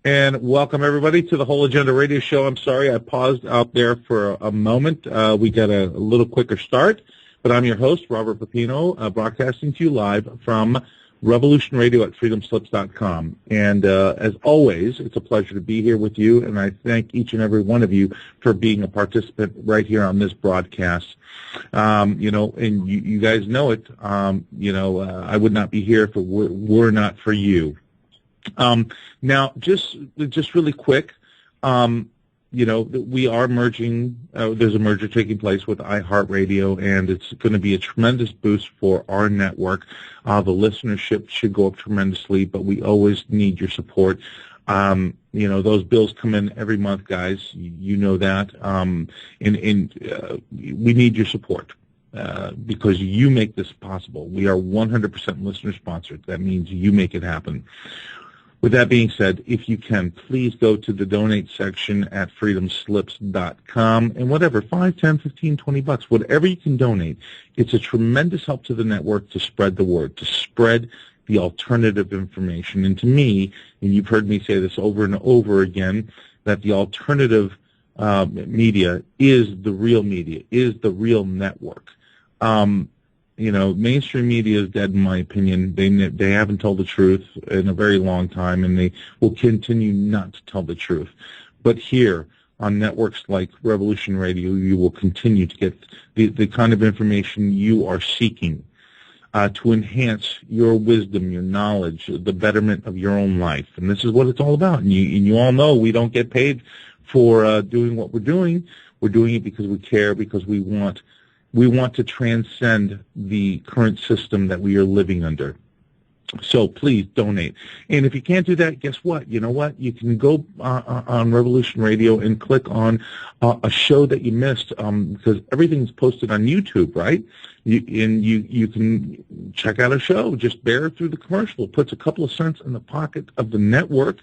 And welcome, everybody, to the Whole Agenda Radio Show. I'm sorry I paused out there for a moment. We got a little quicker start, but I'm your host, Robert Pepino, broadcasting to you live from Revolution Radio at freedomslips.com. And as always, it's a pleasure to be here with you, and I thank each and every one of you for being a participant right here on this broadcast. And you guys know it. I would not be here if it were not for you. Now, just really quick, we are merging. There's a merger taking place with iHeartRadio, and it's going to be a tremendous boost for our network. The listenership should go up tremendously, but we always need your support. Those bills come in every month, guys. You know that, and we need your support. Because you make this possible. We are 100% listener-sponsored. That means you make it happen. With that being said, if you can, please go to the donate section at freedomslips.com and whatever, 5, 10, 15, 20 bucks, whatever you can donate. It's a tremendous help to the network to spread the word, to spread the alternative information. And to me, and you've heard me say this over and over again, that the alternative media is the real media, is the real network. Mainstream media is dead in my opinion. They haven't told the truth in a very long time, and they will continue not to tell the truth. But here on networks like Revolution Radio, you will continue to get the kind of information you are seeking to enhance your wisdom, your knowledge, the betterment of your own life. And this is what it's all about. And you all know we don't get paid for doing what we're doing. We're doing it because we care, because we want to transcend the current system that we are living under. So please donate. And if you can't do that, guess what? You know what? You can go on Revolution Radio and click on a show that you missed, because everything's posted on YouTube, right? You can check out a show. Just bear through the commercial. It puts a couple of cents in the pocket of the network,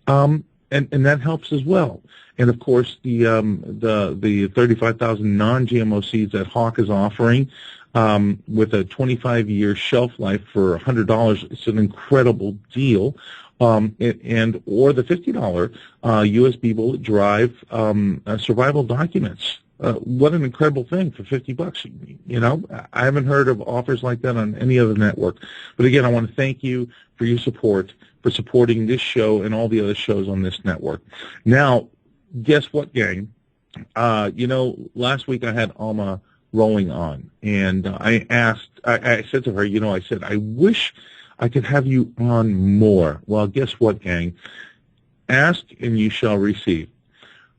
and that helps as well. And of course, the 35,000 non-GMO seeds that Hawk is offering, with a 25-year shelf life for $100, it's an incredible deal. Or the $50 USB bullet drive survival documents. What an incredible thing for $50. I haven't heard of offers like that on any other network. But again, I want to thank you for your support, for supporting this show and all the other shows on this network. Now, guess what, gang? Last week I had Alma Roehling on, and I said to her, I wish I could have you on more. Well, guess what, gang? Ask and you shall receive.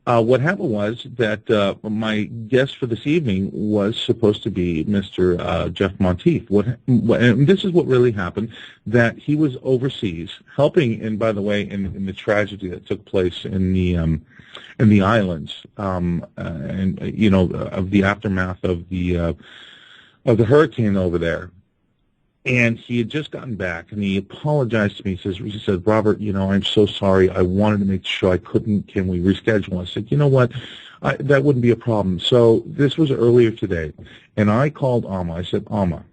What happened was that my guest for this evening was supposed to be Mr. Jeff Monteith. And this is what really happened, that he was overseas helping, and by the way, in the tragedy that took place in the islands, of the aftermath of the hurricane over there. And he had just gotten back, and he apologized to me. He said, Robert, I'm so sorry. I wanted to make sure I couldn't. Can we reschedule? I said, you know what? That wouldn't be a problem. So this was earlier today, and I called Alma. I said, Alma,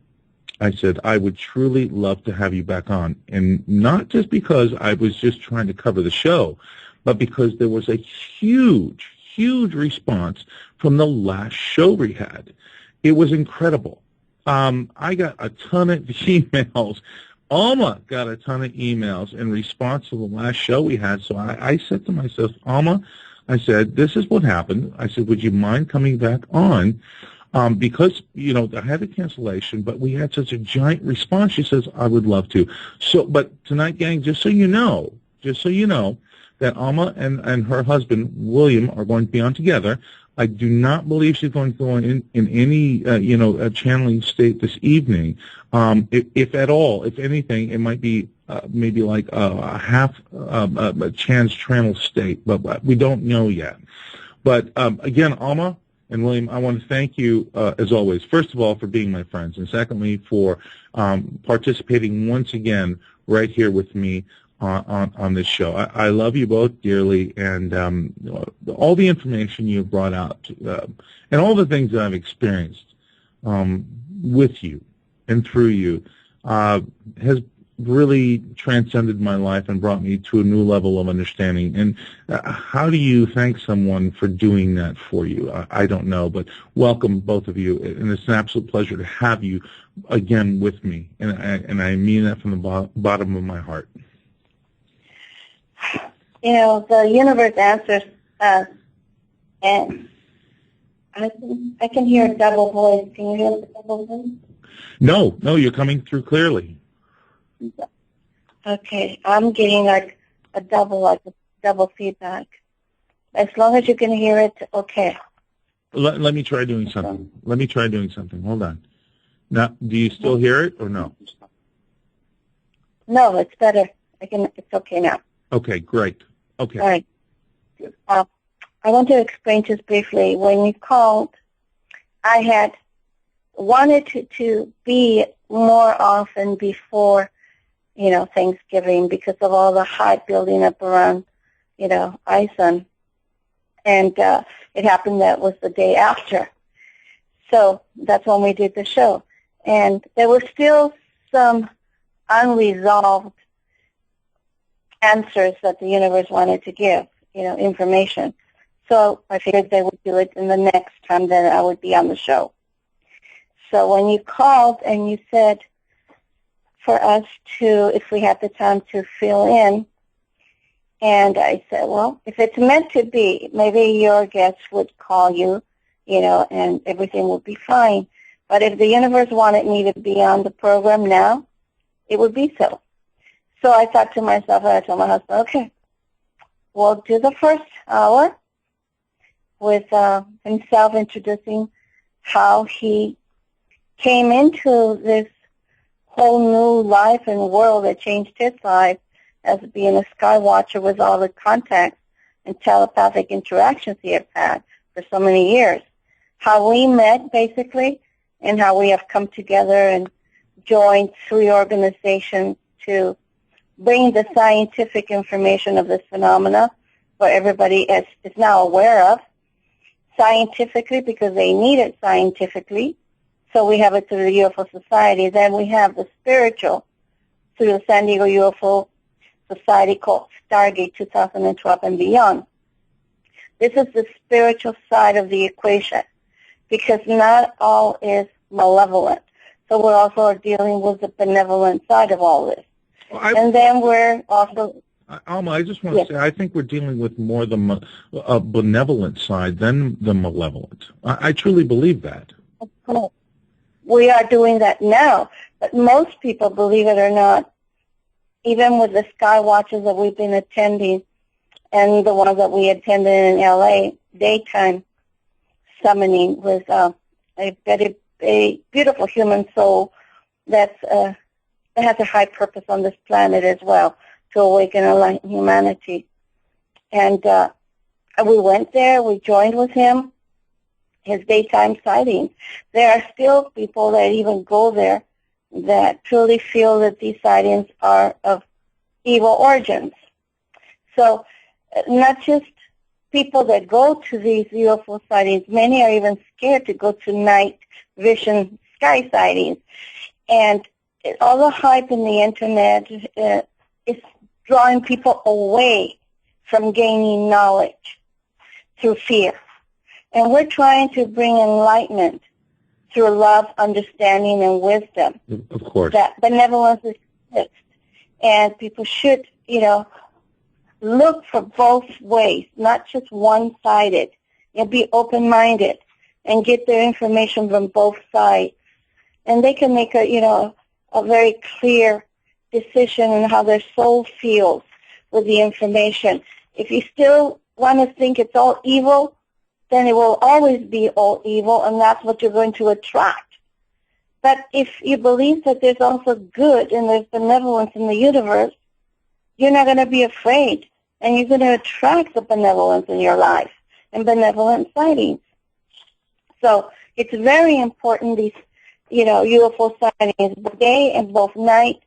I would truly love to have you back on. And not just because I was just trying to cover the show, but because there was a huge, huge response from the last show we had. It was incredible. I got a ton of emails. Alma got a ton of emails in response to the last show we had. So I said to myself, Alma, I said, this is what happened. I said, would you mind coming back on? Because, I had a cancellation, but we had such a giant response. She says, I would love to. So, but tonight, gang, just so you know, that Alma and her husband, William, are going to be on together. I do not believe she's going to go in any, a channeling state this evening. If at all, if anything, it might be maybe like a half a chance channel state, but we don't know yet. But again, Alma and William, I want to thank you, as always, first of all, for being my friends, and secondly, for participating once again right here with me on this show. I love you both dearly, and all the information you have brought out, and all the things that I've experienced with you and through you has really transcended my life and brought me to a new level of understanding. And how do you thank someone for doing that for you? I don't know, but welcome, both of you. And it's an absolute pleasure to have you again with me. And I mean that from the bottom of my heart. You know, the universe answers us, and I can hear a double voice. Can you hear the double voice? No, you're coming through clearly. Okay, I'm getting like a double feedback. As long as you can hear it, okay. Let me try doing something. Hold on. Now, do you still hear it or no? No, it's better. It's okay now. Okay, great. Okay. All right. I want to explain just briefly. When you called, I had wanted to be more often before, Thanksgiving, because of all the hype building up around, ISON. And it happened that was the day after. So that's when we did the show. And there were still some unresolved answers that the universe wanted to give, information. So I figured they would do it in the next time that I would be on the show. So when you called and you said for us to, if we had the time to fill in, and I said, well, if it's meant to be, maybe your guests would call you, and everything would be fine. But if the universe wanted me to be on the program now, it would be so. So I thought to myself, and I told my husband, okay, we'll do the first hour with himself introducing how he came into this whole new life and world that changed his life as being a sky watcher with all the contacts and telepathic interactions he had had for so many years. How we met, basically, and how we have come together and joined 3 organizations to bring the scientific information of this phenomena, where everybody is now aware of, scientifically, because they need it scientifically. So we have it through the UFO Society. Then we have the spiritual through the San Diego UFO Society called Stargate 2012 and beyond. This is the spiritual side of the equation, because not all is malevolent. So we also are dealing with the benevolent side of all this. Well, and then we're also... Alma, I just want to say, I think we're dealing with more the benevolent side than the malevolent. I truly believe that. We are doing that now, but most people, believe it or not, even with the sky watches that we've been attending and the ones that we attended in LA, daytime summoning with a beautiful human soul that has a high purpose on this planet as well, to awaken and enlighten humanity. And we went there, we joined with him, his daytime sightings. There are still people that even go there that truly feel that these sightings are of evil origins. So not just people that go to these UFO sightings, many are even scared to go to night vision sky sightings. And all the hype in the internet is drawing people away from gaining knowledge through fear. And we're trying to bring enlightenment through love, understanding, and wisdom. Of course. That benevolence exists. And people should, look for both ways, not just one-sided. Be open-minded and get their information from both sides. And they can make a very clear decision on how their soul feels with the information. If you still want to think it's all evil, then it will always be all evil, and that's what you're going to attract. But if you believe that there's also good and there's benevolence in the universe, you're not going to be afraid, and you're going to attract the benevolence in your life and benevolent sightings. So it's very important, these, UFO sightings, both day and both night,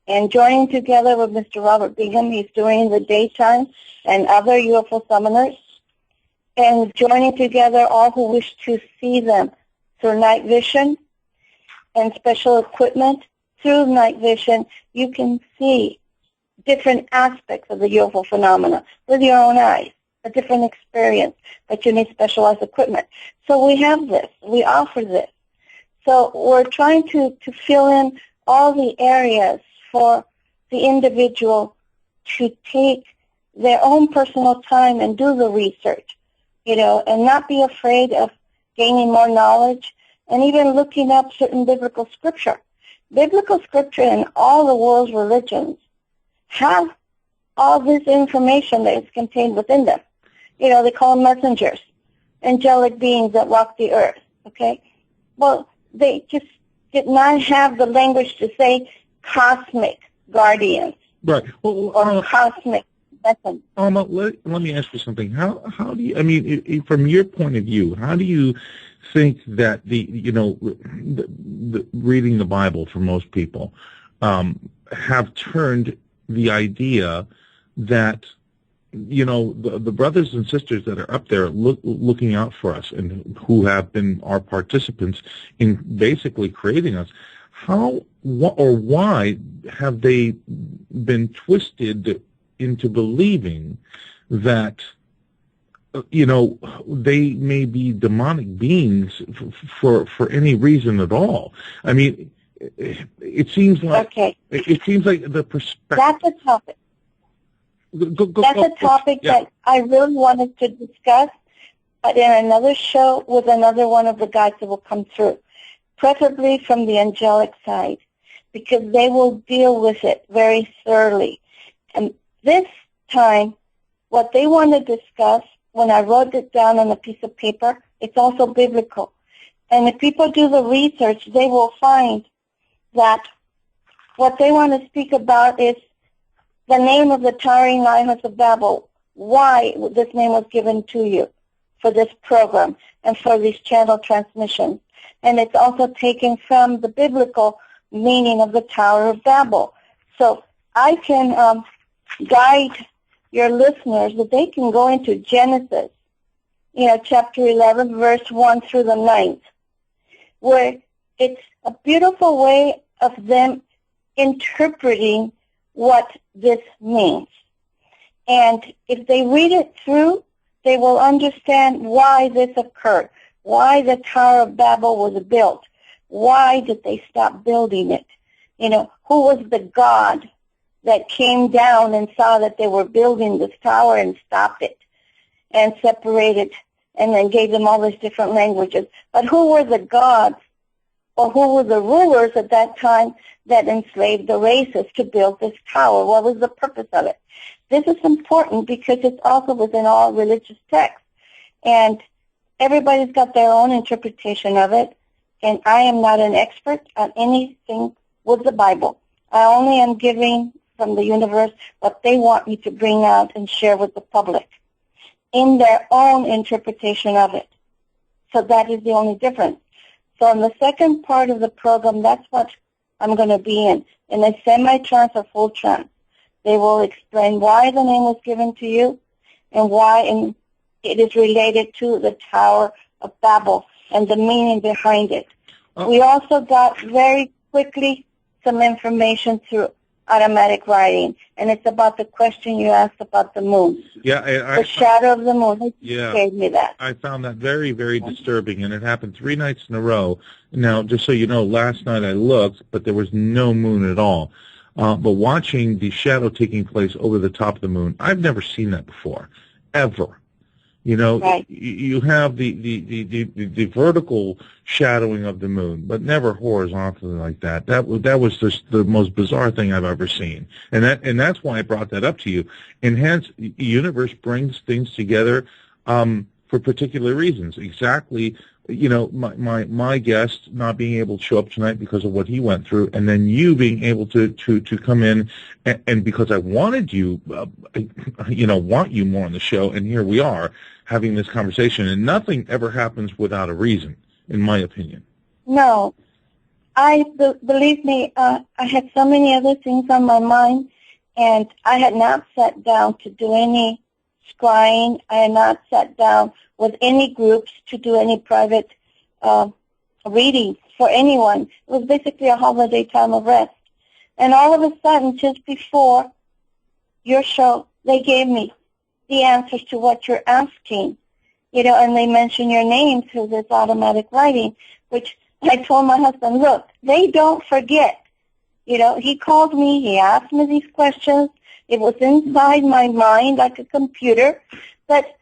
and joining together with Mr. Robert Bingham, he's doing the daytime, and other UFO summoners, and joining together all who wish to see them through night vision and special equipment through night vision, you can see different aspects of the UFO phenomena with your own eyes, a different experience, but you need specialized equipment. So we have this. We offer this. So we're trying to fill in all the areas for the individual to take their own personal time and do the research, and not be afraid of gaining more knowledge and even looking up certain biblical scripture. Biblical scripture in all the world's religions have all this information that is contained within them. They call them messengers, angelic beings that walk the earth, okay? Well, they just did not have the language to say cosmic guardians. Right. Well, or cosmic messengers. Alma, let me ask you something. How do you, from your point of view, how do you think that the reading the Bible for most people have turned the idea that the brothers and sisters that are up there looking out for us and who have been our participants in basically creating us, how or why have they been twisted into believing that they may be demonic beings for any reason at all? I mean, it seems like the perspective. That's a topic. That's a topic that I really wanted to discuss, but in another show with another one of the guys that will come through, preferably from the angelic side, because they will deal with it very thoroughly. And this time, what they want to discuss, when I wrote it down on a piece of paper, it's also biblical. And if people do the research, they will find that what they want to speak about is the name of the towering lighthouse of Babel, why this name was given to you for this program and for these channel transmissions. And it's also taken from the biblical meaning of the Tower of Babel. So I can guide your listeners that they can go into Genesis, chapter 11, verse 1 through the 9th, where it's a beautiful way of them interpreting what this means. And if they read it through, they will understand why this occurred, why the Tower of Babel was built, why did they stop building it, who was the God that came down and saw that they were building this tower and stopped it and separated and then gave them all these different languages. But who were the gods or who were the rulers at that time that enslaved the races to build this tower? What was the purpose of it? This is important because it's also within all religious texts. And everybody's got their own interpretation of it. And I am not an expert on anything with the Bible. I only am giving from the universe what they want me to bring out and share with the public in their own interpretation of it. So that is the only difference. So in the second part of the program, that's what I'm going to be in a semi-trance or full trance. They will explain why the name was given to you and why it is related to the Tower of Babel and the meaning behind it. Oh. We also got very quickly some information through automatic writing, and it's about the question you asked about the moon. Yeah, the shadow of the moon. Yeah, gave me that. I found that very, very disturbing, and it happened 3 nights in a row. Now, just so you know, last night I looked, but there was no moon at all. But watching the shadow taking place over the top of the moon, I've never seen that before, ever. Right. You have the vertical shadowing of the moon, but never horizontally like that. That was just the most bizarre thing I've ever seen, and that's why I brought that up to you. And hence, the universe brings things together for particular reasons. Exactly, my guest not being able to show up tonight because of what he went through, and then you being able to come in, and because I wanted you, want you more on the show, and here we are having this conversation, and nothing ever happens without a reason, in my opinion. No, believe me, I had so many other things on my mind, and I had not sat down to do any scrying. I had not sat down with any groups to do any private reading. for anyone. It was basically a holiday time of rest. And all of a sudden, just before your show, they gave me the answers to what you're asking, and they mention your name through this automatic writing, which I told my husband, look, they don't forget. He called me, he asked me these questions. It was inside my mind like a computer, but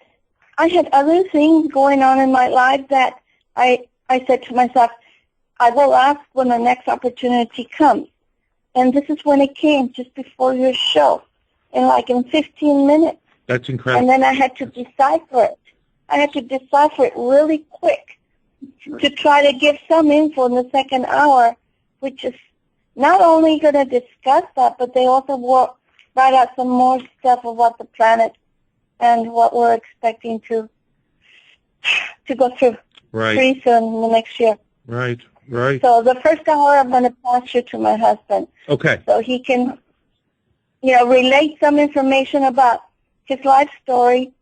I had other things going on in my life that I said to myself, I will ask when the next opportunity comes. And this is when it came, just before your show, in 15 minutes. That's incredible. And then I had to decipher it. I had to decipher it really quick to try to give some info in the second hour, which is not only going to discuss that, but they also write out some more stuff about the planet and what we're expecting to go through pretty soon in the next year. Right. So the first hour I'm going to pass you to my husband. Okay. So he can, relate some information about his life story,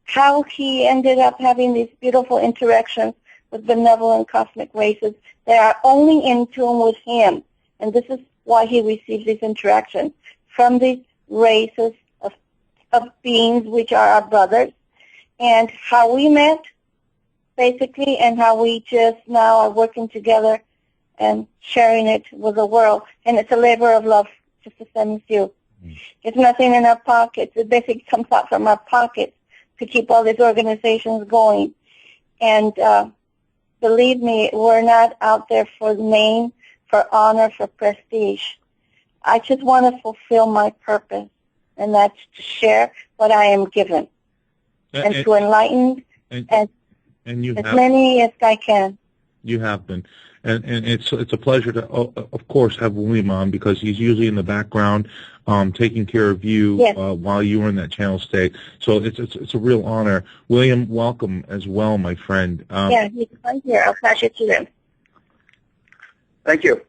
how he ended up having these beautiful interactions with benevolent cosmic races that are only in tune with him. And this is why he receives these interactions from these races of beings which are our brothers, and how we met, basically, and how we just now are working together and sharing it with the world. And it's a labor of love, just the same as you. It's nothing in our pockets. It basically comes out from our pockets to keep all these organizations going. And believe me, we're not out there for name, for honor, for prestige. I just want to fulfill my purpose, and that's to share what I am given and to enlighten as many as I can. You have been. And it's a pleasure to, of course, have William on, because he's usually in the background taking care of you while you were in that channel state. So it's a real honor. William, welcome as well, my friend. Yeah, he's right here. I'll pass it to him. Thank you.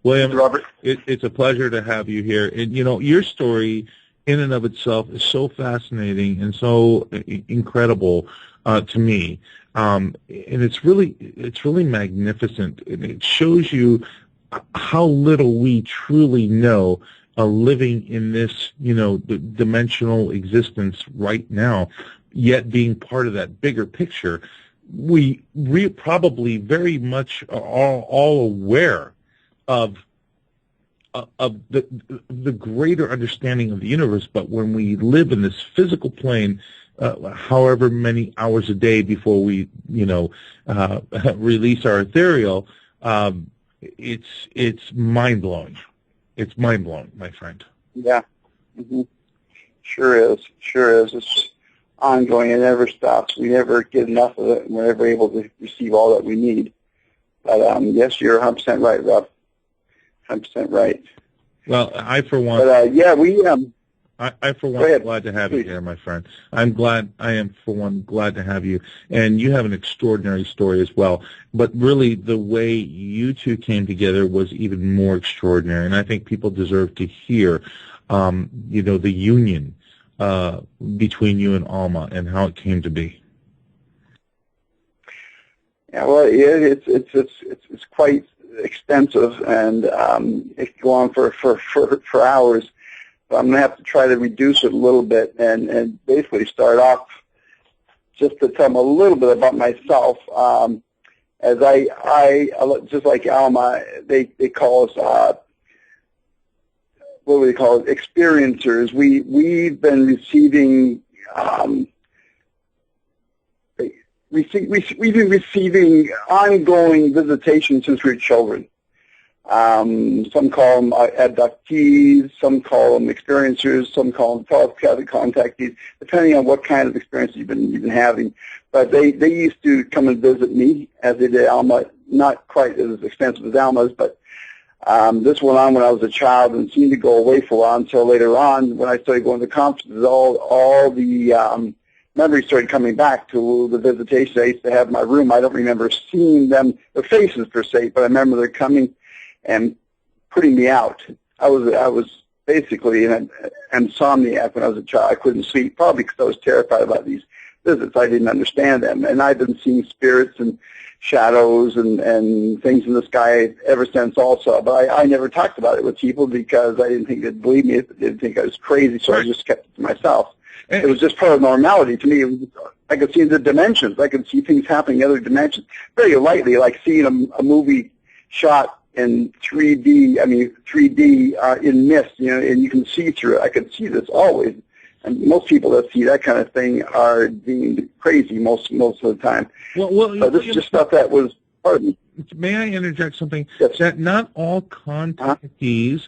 William, Robert. It's a pleasure to have you here. And, your story in and of itself is so fascinating and so incredible to me. And it's really magnificent. And it shows you how little we truly know living in this, dimensional existence right now, yet being part of that bigger picture. We probably very much are all aware of the greater understanding of the universe, but when we live in this physical plane, however many hours a day before we, release our ethereal, it's mind blowing. It's mind blowing, my friend. Yeah, sure is. It's ongoing. It never stops. We never get enough of it. We're never able to receive all that we need. But yes, you're 100% right, Rob. 100% right. Well, I for one. But I for one am glad to have you here, my friend. I am for one glad to have you, and you have an extraordinary story as well. But really, the way you two came together was even more extraordinary, and I think people deserve to hear, the union between you and Alma and how it came to be. Yeah, well, it's quite extensive, and it can go on for hours. But I'm going to have to try to reduce it a little bit and basically start off just to tell them a little bit about myself. As I just like Alma, they call us, what do they call it, experiencers. We've been receiving, we've been receiving ongoing visitations since we were children. Some call them abductees, some call them experiencers, some call them telepathic contactees, depending on what kind of experience you've been having. But they used to come and visit me, as they did Alma, not quite as expensive as Alma's, but this went on when I was a child and seemed to go away for a while until later on when I started going to conferences. All the memories started coming back to the visitation I used to have in my room. I don't remember seeing them, their faces per se, but I remember they're coming and putting me out. I was basically an insomniac when I was a child. I couldn't sleep, probably because I was terrified about these visits. I didn't understand them. And I've been seeing spirits and shadows and things in the sky ever since also. But I never talked about it with people because I didn't think they'd believe me. They didn't think I was crazy, so I just kept it to myself. It was just part of normality to me. It was, I could see the dimensions. I could see things happening in other dimensions very lightly, like seeing a movie shot in 3D. I mean, 3D in mist, and you can see through it. I could see this always. And most people that see that kind of thing are deemed crazy most of the time. So this is just stuff that was part of me. May I interject something? Yes. That not all contactees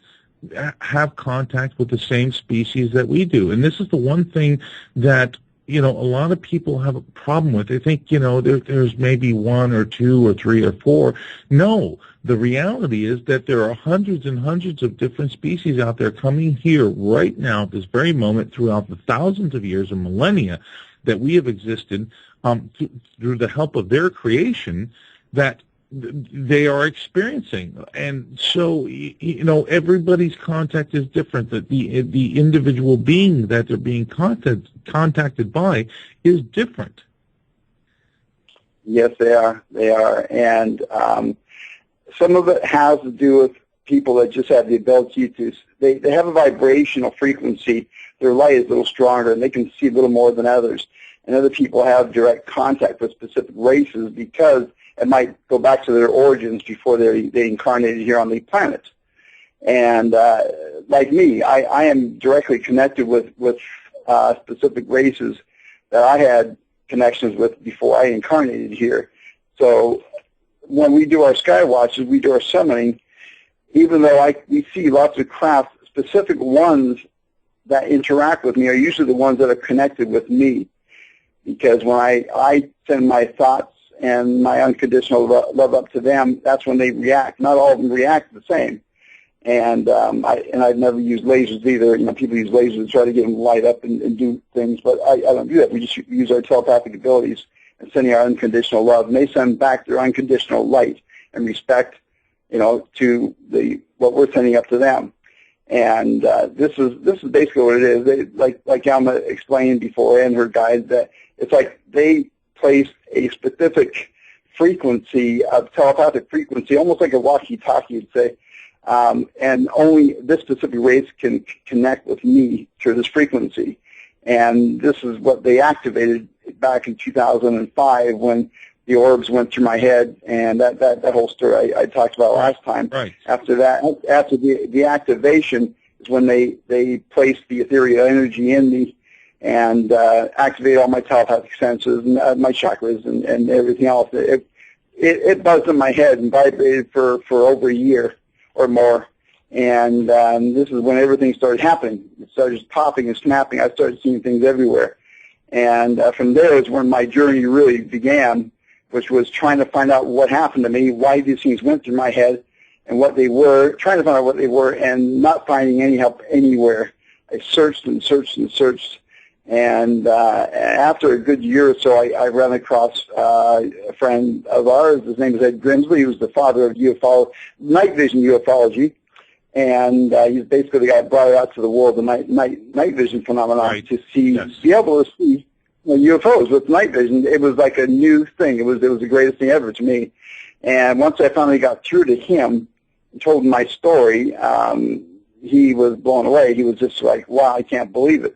have contact with the same species that we do. And this is the one thing that, a lot of people have a problem with. They think, there's maybe one or two or three or four. No, the reality is that there are hundreds and hundreds of different species out there coming here right now at this very moment throughout the thousands of years or millennia that we have existed through the help of their creation that they are experiencing. And so, everybody's contact is different. That the individual being that they're being contacted by is different. Yes, they are. They are. And some of it has to do with people that just have the ability to, they have a vibrational frequency. Their light is a little stronger, and they can see a little more than others. And other people have direct contact with specific races because it might go back to their origins before they incarnated here on the planet. And like me, I am directly connected with specific races that I had connections with before I incarnated here. So when we do our sky watches, we do our summoning, even though we see lots of craft, specific ones that interact with me are usually the ones that are connected with me. Because when I send my thoughts and my unconditional love up to them, that's when they react. Not all of them react the same. And I've never used lasers either. People use lasers to try to get them to light up and do things, but I don't do that. We just use our telepathic abilities and sending our unconditional love, and they send back their unconditional light and respect, to what we're sending up to them. And this is basically what it is. Like Alma explained before, and her guide, that it's like they place a specific frequency, a telepathic frequency, almost like a walkie-talkie, you'd say, and only this specific race can connect with me through this frequency. And this is what they activated back in 2005 when the orbs went through my head, and that whole story I talked about last time. Right. After that, after the activation is when they placed the ethereal energy in me and activated all my telepathic senses and my chakras and everything else. It buzzed in my head and vibrated for over a year or more. And this is when everything started happening. It started just popping and snapping. I started seeing things everywhere. And from there is when my journey really began, which was trying to find out what happened to me, why these things went through my head, and what they were, trying to find out what they were, and not finding any help anywhere. I searched and searched and searched. And after a good year or so, I ran across a friend of ours. His name is Ed Grimsley. He was the father of night vision ufology. And he's basically the guy that brought it out to the world, the night vision phenomenon, right. To see, yes. Be able to see UFOs with night vision. It was like a new thing. It was the greatest thing ever to me. And once I finally got through to him and told him my story, he was blown away. He was just like, wow, I can't believe it.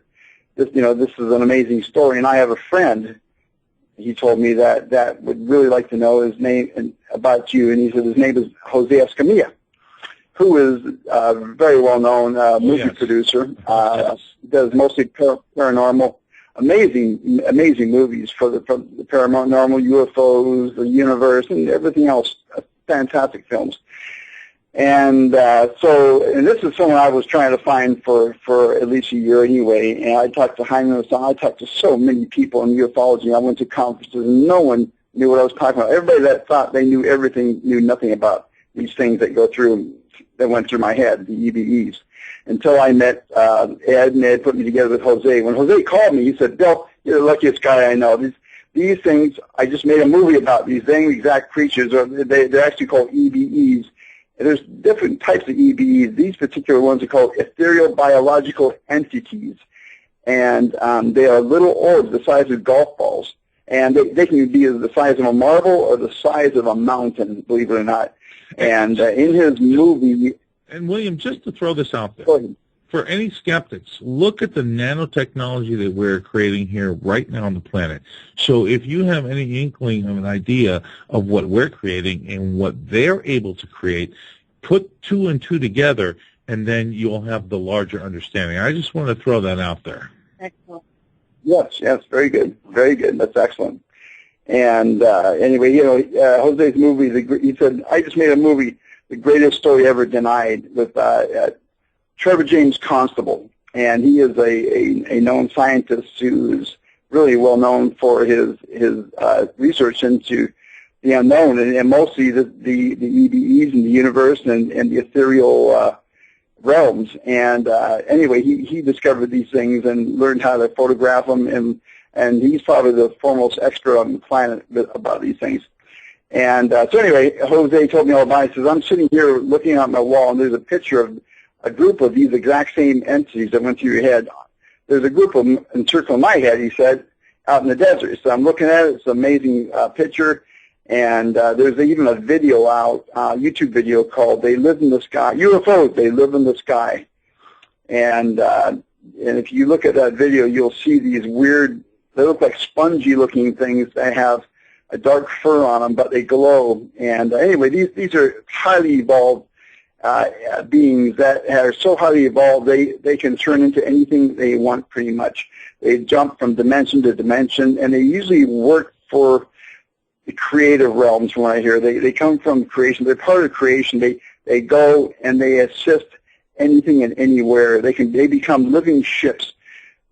This is an amazing story. And I have a friend, he told me that would really like to know his name and about you. And he said his name is Jose Escamilla, who is a very well-known movie producer. Does mostly paranormal, amazing movies from the paranormal, UFOs, the universe, and everything else. Fantastic films. And and this is someone I was trying to find for at least a year anyway. And I talked to Jaime Maussan. I talked to so many people in ufology. I went to conferences, and no one knew what I was talking about. Everybody that thought they knew everything knew nothing about these things that went through my head, the EBEs. Until I met Ed, and Ed put me together with Jose. When Jose called me, he said, "Bill, you're the luckiest guy I know. These things, I just made a movie about these same exact creatures. They're actually called EBEs. And there's different types of EBEs. These particular ones are called ethereal biological entities. And they are little orbs the size of golf balls And they can be the size of a marble or the size of a mountain, believe it or not. And in his movie... And William, just to throw this out there, for any skeptics, look at the nanotechnology that we're creating here right now on the planet. So if you have any inkling of an idea of what we're creating and what they're able to create, put two and two together, and then you'll have the larger understanding. I just want to throw that out there. Excellent. Yes, very good. Very good. That's excellent. And anyway, Jose's movie, he said, I just made a movie, The Greatest Story Ever Denied, with Trevor James Constable. And he is a known scientist who's really well known for his research into the unknown, and mostly the EBEs in the universe and the ethereal realms. And anyway, he discovered these things and learned how to photograph them, and he's probably the foremost expert on the planet about these things. And so anyway, Jose told me all about it. He says, I'm sitting here looking at my wall, and there's a picture of a group of these exact same entities that went through your head. There's a group of them encircling my head, he said, out in the desert. So I'm looking at it. It's an amazing picture. And there's even a video out, YouTube video called "They Live in the Sky." UFOs, they live in the sky. And if you look at that video, you'll see these weird, they look like spongy-looking things that have a dark fur on them, but they glow. And anyway, these are highly evolved beings that are so highly evolved they can turn into anything they want pretty much. They jump from dimension to dimension, and they usually work for the creative realms. From what I hear, they come from creation. They're part of creation. They go and they assist anything and anywhere. They become living ships.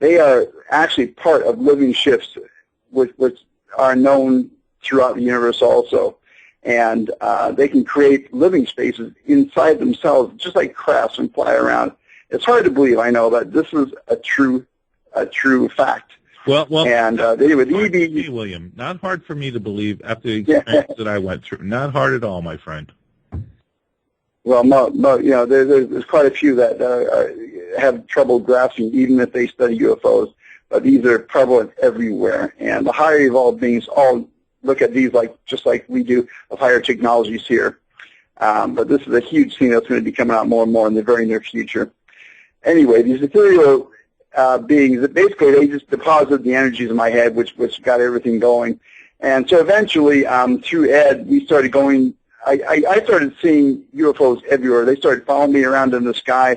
They are actually part of living ships, which are known throughout the universe also. And they can create living spaces inside themselves, just like crafts, and fly around. It's hard to believe, I know, but this is a true fact. Well, and they would me, William, not hard for me to believe after the experience that I went through. Not hard at all, my friend. Well, there's quite a few that have trouble grasping, even if they study UFOs. But these are prevalent everywhere, and the higher evolved beings all look at these just like we do of higher technologies here. But this is a huge thing that's going to be coming out more and more in the very near future. Anyway, these ethereal beings, basically they just deposited the energies in my head, which got everything going. And so eventually, through Ed, we started going, I started seeing UFOs everywhere. They started following me around in the sky,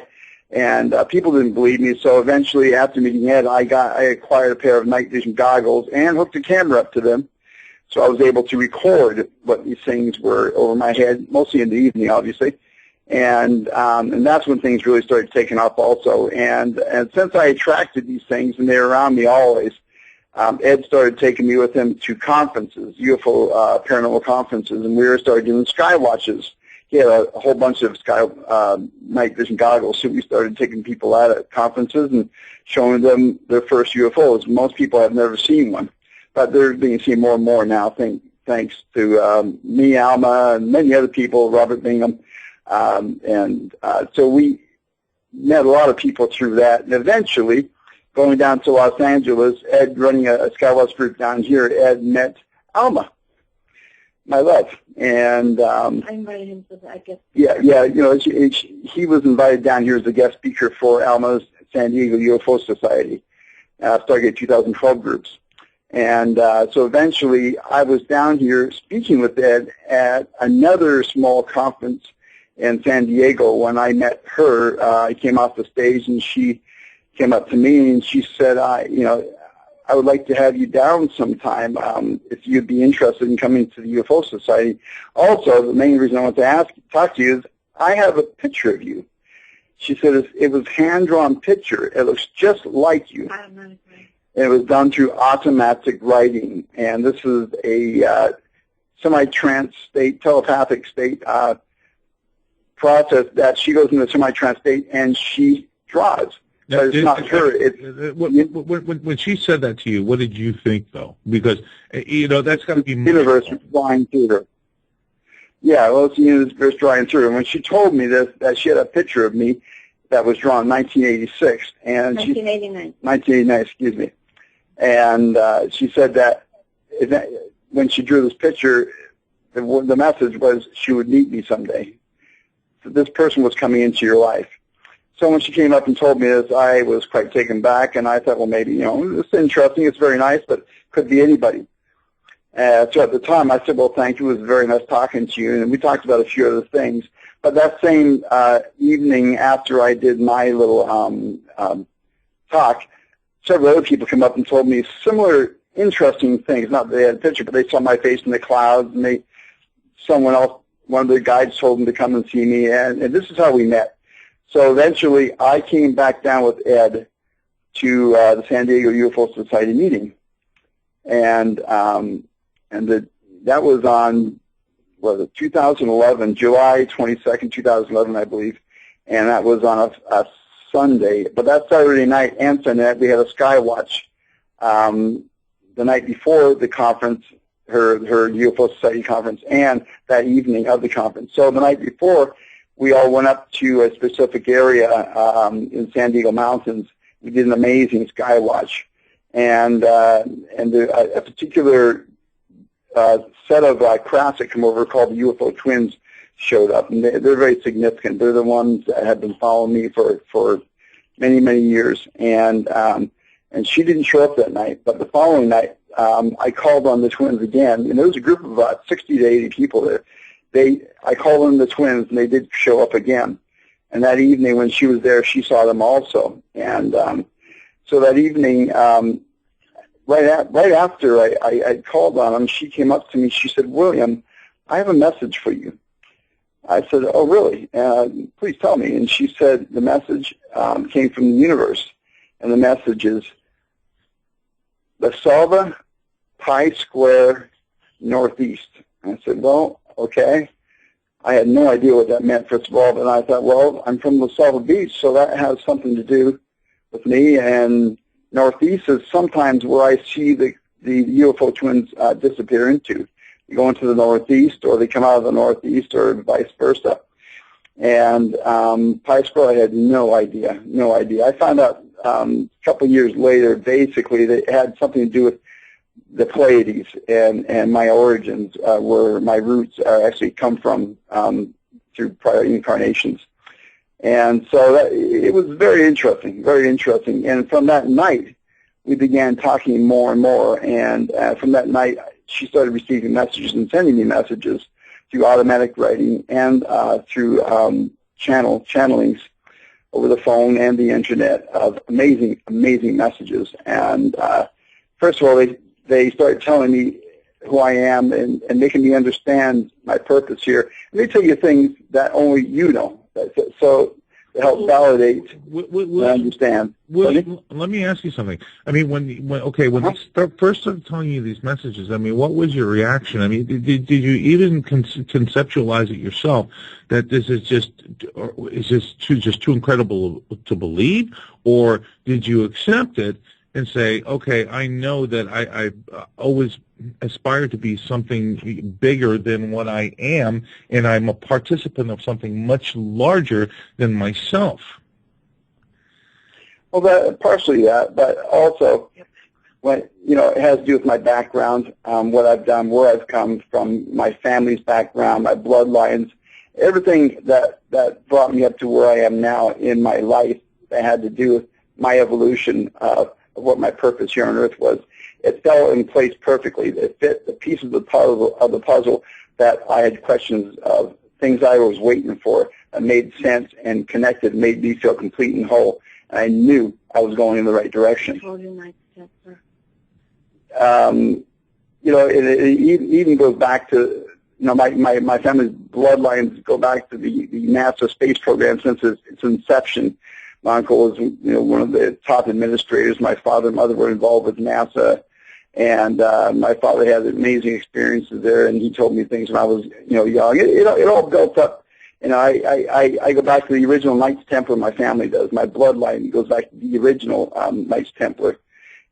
and people didn't believe me. So eventually, after meeting Ed, I acquired a pair of night vision goggles and hooked a camera up to them. So I was able to record what these things were over my head, mostly in the evening, obviously. And that's when things really started taking off also. And since I attracted these things, and they were around me always, Ed started taking me with him to conferences, UFO paranormal conferences, and we started doing sky watches. He had a whole bunch of night vision goggles, so we started taking people out at conferences and showing them their first UFOs. Most people have never seen one, but they're being seen more and more now, thanks to me, Alma, and many other people, Robert Bingham. So we met a lot of people through that, and eventually, going down to Los Angeles, Ed running a Skywatch group down here, Ed met Alma, my love, and I invited him to I guess. Yeah, he was invited down here as a guest speaker for Alma's San Diego UFO Society, Stargate 2012 groups. And so eventually I was down here speaking with Ed at another small conference in San Diego. When I met her, I came off the stage and she came up to me and she said, I would like to have you down sometime if you'd be interested in coming to the UFO Society. Also, the main reason I want to talk to you is I have a picture of you. She said it was hand-drawn picture. It looks just like you. It was done through automatic writing, and this is a semi-trance state, telepathic state process that she goes into a semi-trance state and she draws. But it's not her. When she said that to you, what did you think, though? Because, that's got to be... The universe drawing through her. Yeah, well, it's the universe drawing through her. When she told me this, that she had a picture of me that was drawn in 1986. And 1989. 1989, excuse me. And she said that when she drew this picture, the message was she would meet me someday. So this person was coming into your life. So when she came up and told me this, I was quite taken back, and I thought, well, maybe, it's interesting, it's very nice, but could be anybody. So at the time, I said, well, thank you, it was very nice talking to you, and we talked about a few other things. But that same evening after I did my little talk, several other people came up and told me similar interesting things. Not that they had a picture, but they saw my face in the clouds, and someone else, one of the guides told them to come and see me, and this is how we met. So eventually, I came back down with Ed to the San Diego UFO Society meeting, and that was on 2011, July 22nd, 2011, I believe, and that was on a Sunday. But that Saturday night and Sunday night, we had a sky watch. The night before the conference, her UFO Society conference, and that evening of the conference. So the night before, we all went up to a specific area in San Diego Mountains. We did an amazing sky watch, and a particular set of crafts that come over called the UFO twins showed up, and they're very significant. They're the ones that have been following me for many, many years, and she didn't show up that night. But the following night, I called on the twins again, and there was a group of about 60 to 80 people there. I called them the twins, and they did show up again. And that evening when she was there, she saw them also. And so that evening, right after I called on them, she came up to me. She said, "William, I have a message for you." I said, "Oh, really? Please tell me." And she said the message came from the universe. And the message is, Lasalva Pi Square Northeast. And I said, well, okay. I had no idea what that meant, first of all, but I thought, well, I'm from La Salva Beach, so that has something to do with me, and Northeast is sometimes where I see the UFO twins disappear into. They go into the Northeast, or they come out of the Northeast, or vice versa. And Pi Square, I had no idea. I found out a couple years later, basically, that it had something to do with the Pleiades and my origins, where my roots actually come from through prior incarnations. And so it was very interesting, very interesting. And from that night, we began talking more and more. And from that night, she started receiving messages and sending me messages through automatic writing and through channelings over the phone and the internet of amazing, amazing messages. And first of all, they started telling me who I am and making me understand my purpose here. And they tell you things that only you know. So to help validate and understand. Let me ask you something. I mean, when they first started telling you these messages, I mean, what was your reaction? I mean, did you even conceptualize it yourself that this is just too incredible to believe, or did you accept it and say, okay, I know that I always aspire to be something bigger than what I am, and I'm a participant of something much larger than myself? Well, partially that, but also, it has to do with my background, what I've done, where I've come from, my family's background, my bloodlines, everything that brought me up to where I am now in my life that had to do with my evolution of what my purpose here on Earth was. It fell in place perfectly. It fit the pieces of the puzzle that I had questions of, things I was waiting for that made sense and connected, made me feel complete and whole. And I knew I was going in the right direction. It even goes back to, my family's bloodlines go back to the NASA space program since its inception. My uncle was, one of the top administrators. My father and mother were involved with NASA, and my father had amazing experiences there. And he told me things when I was, young. It all built up. I go back to the original Knights Templar. My family does. My bloodline goes back to the original Knights Templar,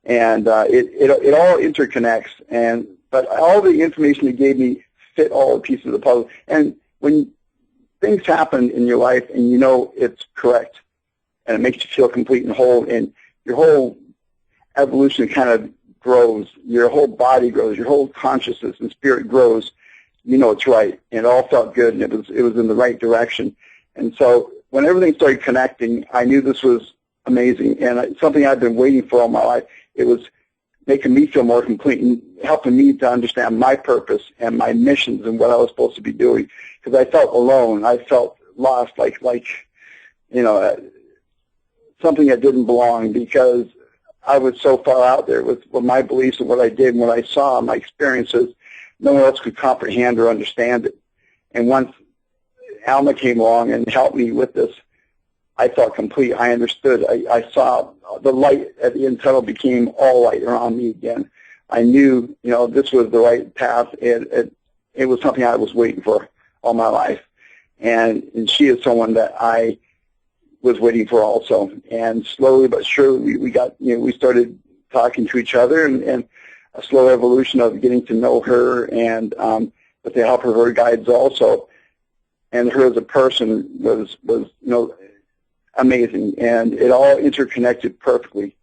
and it all interconnects. But all the information he gave me fit all the pieces of the puzzle. And when things happen in your life, and it's correct, and it makes you feel complete and whole, and your whole evolution kind of grows, your whole body grows, your whole consciousness and spirit grows, you know it's right. And it all felt good, and it was in the right direction. And so when everything started connecting, I knew this was amazing, and it's something I've been waiting for all my life. It was making me feel more complete and helping me to understand my purpose and my missions and what I was supposed to be doing. Because I felt alone. I felt lost, like something that didn't belong, because I was so far out there with my beliefs and what I did and what I saw, my experiences. No one else could comprehend or understand it. And once Alma came along and helped me with this, I felt complete. I understood. I saw the light at the end tunnel became all light around me again. I knew, this was the right path. It was something I was waiting for all my life. And she is someone that I was waiting for also. And slowly but surely we got, we started talking to each other, and a slow evolution of getting to know her, and with the help of her guides also. And her as a person was amazing, and it all interconnected perfectly.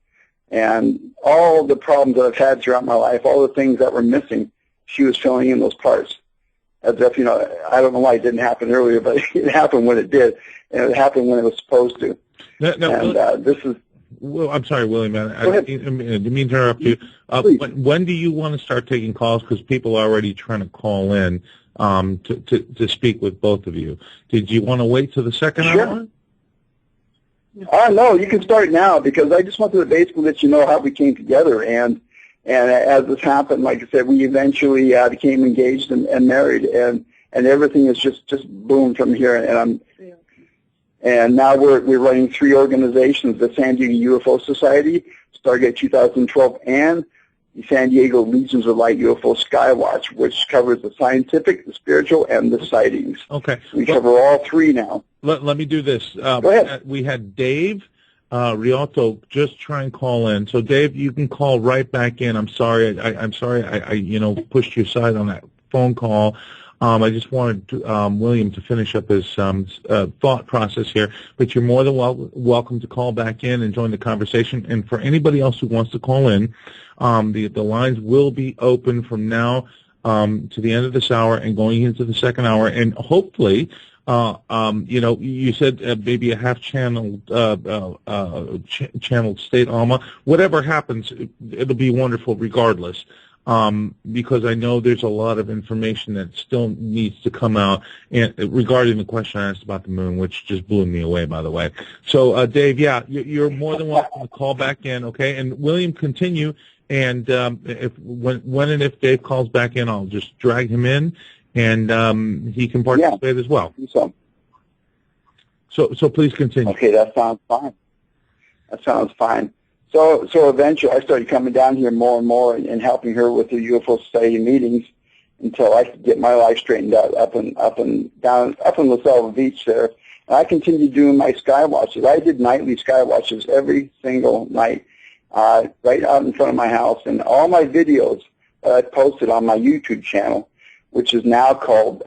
And all the problems that I've had throughout my life, all the things that were missing, she was filling in those parts. As if, I don't know why it didn't happen earlier, but it happened when it did, and it happened when it was supposed to. This is... Well, I'm sorry, William. I didn't mean to interrupt you. When do you want to start taking calls? Because people are already trying to call in to speak with both of you. Did you want to wait till the second hour? No, you can start now, because I just wanted to basically let you know how we came together. And as this happened, like I said, we eventually became engaged and married, and everything is just boom from here. And now we're running 3 organizations: the San Diego UFO Society, Stargate 2012, and the San Diego Legions of Light UFO Skywatch, which covers the scientific, the spiritual, and the sightings. Okay. We cover all 3 now. Let me do this. Go ahead. We had Dave Rialto just try and call in. So, Dave, you can call right back in. I'm sorry. I'm sorry I pushed you aside on that phone call. I just wanted William to finish up his thought process here, but you're more than welcome to call back in and join the conversation. And for anybody else who wants to call in, the lines will be open from now to the end of this hour and going into the second hour. And hopefully, you said maybe a half-channeled channeled state, Alma. Whatever happens, it'll be wonderful regardless. Because I know there's a lot of information that still needs to come out regarding the question I asked about the moon, which just blew me away, by the way. So, Dave, you're more than welcome to call back in, okay? And William, continue. And when and if Dave calls back in, I'll just drag him in, and he can participate as well. So please continue. Okay, that sounds fine. So eventually I started coming down here more and more and helping her with the UFO Society meetings until I could get my life straightened out up in La Selva Beach there. And I continued doing my sky watches. I did nightly sky watches every single night right out in front of my house. And all my videos that I posted on my YouTube channel, which is now called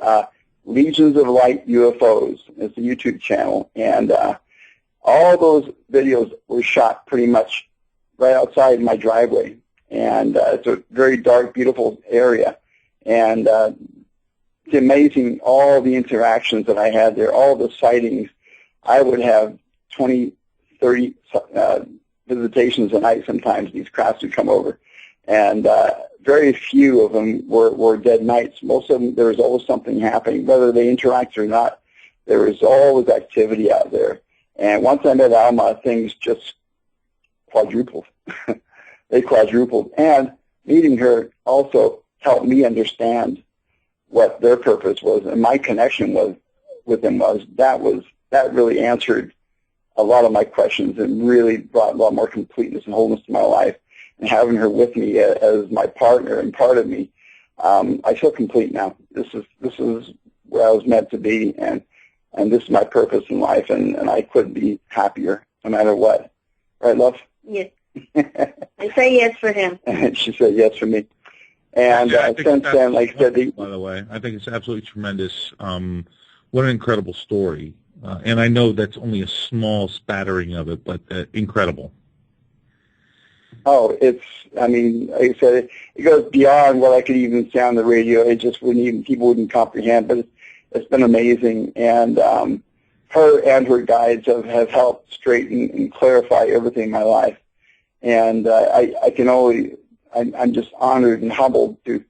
Legions of Light UFOs. It's a YouTube channel. And all those videos were shot pretty much right outside my driveway, and it's a very dark, beautiful area, and it's amazing all the interactions that I had there, all the sightings. I would have 20, 30 visitations a night sometimes. These crafts would come over, and very few of them were dead nights. Most of them, there was always something happening, whether they interacted or not. There was always activity out there. And once I met Alma, things just quadrupled. They quadrupled. And meeting her also helped me understand what their purpose was, and my connection with them that really answered a lot of my questions and really brought a lot more completeness and wholeness to my life. And having her with me as my partner and part of me, I feel complete now. This is where I was meant to be, and this is my purpose in life, and I couldn't be happier no matter what. Right, love? Yes. I say yes for him. She said yes for me. And since then, like I said... By the way, I think it's absolutely tremendous. What an incredible story. And I know that's only a small spattering of it, but incredible. Oh, I mean, like I said, it goes beyond what I could even say on the radio. It just people wouldn't comprehend, but it's been amazing. And her and her guides have helped straighten and clarify everything in my life. And I'm just honored and humbled to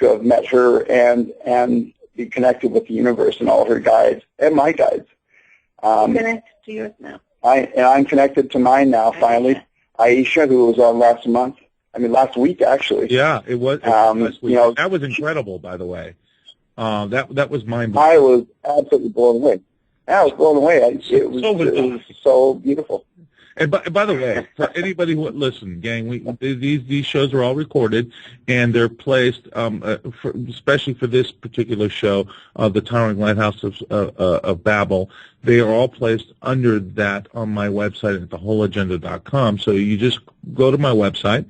have met her and be connected with the universe and all her guides and my guides. Connected to yours now. I'm connected to mine now, finally. Aisha, who was on last week, actually. Yeah, it was last week. You know, that was incredible, by the way. That was mind-blowing. I was absolutely blown away. I was blown away. It was so beautiful. And by the way, for anybody who listen, gang, these shows are all recorded, and they're placed, especially for this particular show, the Towering Lighthouse of Babel. They are all placed under that on my website at thewholeagenda.com. So you just go to my website,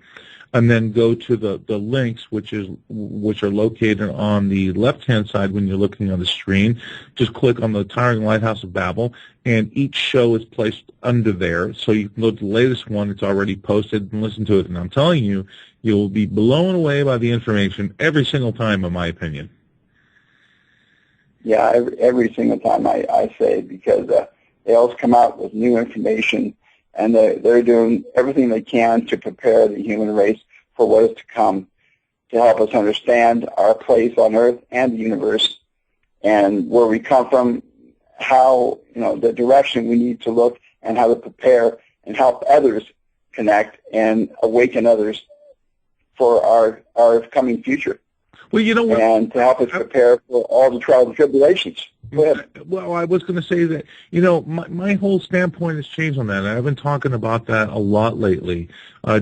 and then go to the links, which are located on the left-hand side when you're looking on the screen. Just click on the Towering Lighthouse of Babel, and each show is placed under there. So you can go to the latest one. It's already posted, and listen to it. And I'm telling you, you'll be blown away by the information every single time, in my opinion. Yeah, every single time I say, because they always come out with new information, and they're doing everything they can to prepare the human race for what is to come, to help us understand our place on Earth and the universe, and where we come from, how, the direction we need to look, and how to prepare and help others connect and awaken others for our coming future. Well, you know what? And to help us prepare for all the trials and tribulations. Go ahead. Well, I was going to say that, my whole standpoint has changed on that. I've been talking about that a lot lately,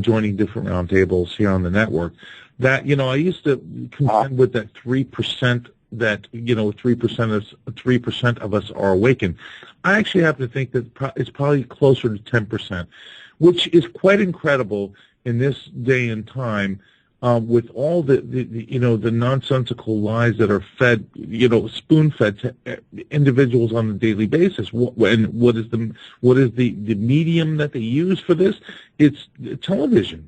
joining different roundtables here on the network. That, I used to contend with that 3%, that, 3% of us are awakened. I actually have to think that it's probably closer to 10%, which is quite incredible in this day and time. With all the nonsensical lies that are fed, spoon-fed to individuals on a daily basis. And what is the medium that they use for this? It's television.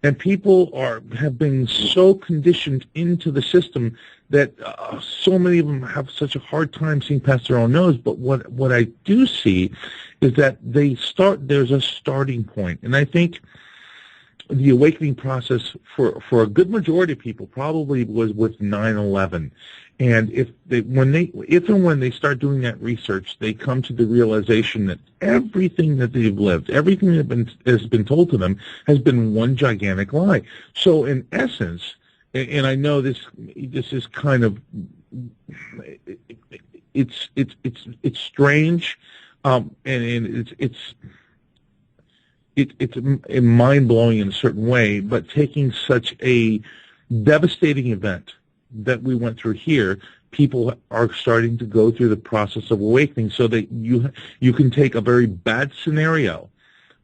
And people have been so conditioned into the system that so many of them have such a hard time seeing past their own nose. But what I do see is that there's a starting point. And I think the awakening process for a good majority of people probably was with 9/11, and if and when they start doing that research, they come to the realization that everything that they've lived, everything that has been told to them, has been one gigantic lie. So in essence, and I know this is kind of it's strange, and it's mind-blowing in a certain way, but taking such a devastating event that we went through here, people are starting to go through the process of awakening, so that you can take a very bad scenario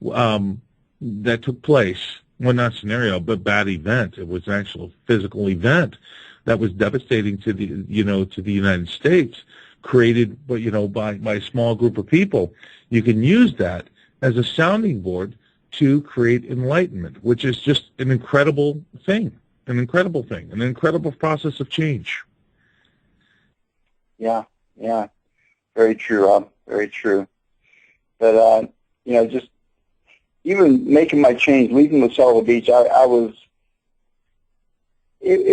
that took place, well, not scenario, but bad event. It was an actual physical event that was devastating to the United States, created by a small group of people. You can use that as a sounding board to create enlightenment, which is just an incredible thing, an incredible process of change. Yeah, very true, Rob, very true. But, just even making my change, leaving La Selva Beach, it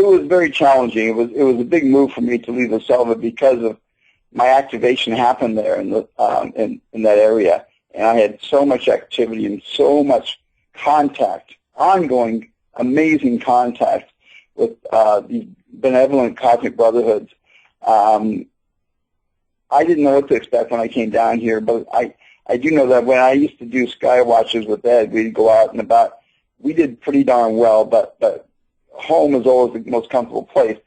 was very challenging. It was a big move for me to leave La Selva because of my activation happened there in that area. And I had so much activity and so much contact, ongoing, amazing contact with the benevolent cosmic brotherhoods. I didn't know what to expect when I came down here, but I do know that when I used to do sky watches with Ed, we'd go out and about. We did pretty darn well, but home is always the most comfortable place.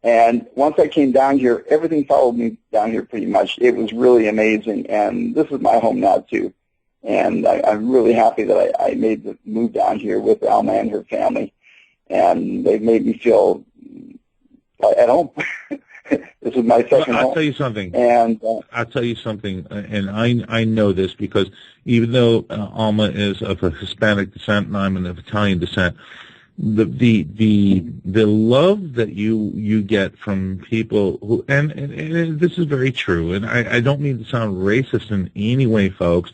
And once I came down here, everything followed me down here pretty much. It was really amazing, and this is my home now, too. And I'm really happy that I made the move down here with Alma and her family, and they've made me feel at home. This is my second home. I'll tell you something. And I'll tell you something, and I know this because even though Alma is of a Hispanic descent and I'm of Italian descent, the love that you get from people who and this is very true, and I don't mean to sound racist in any way, folks,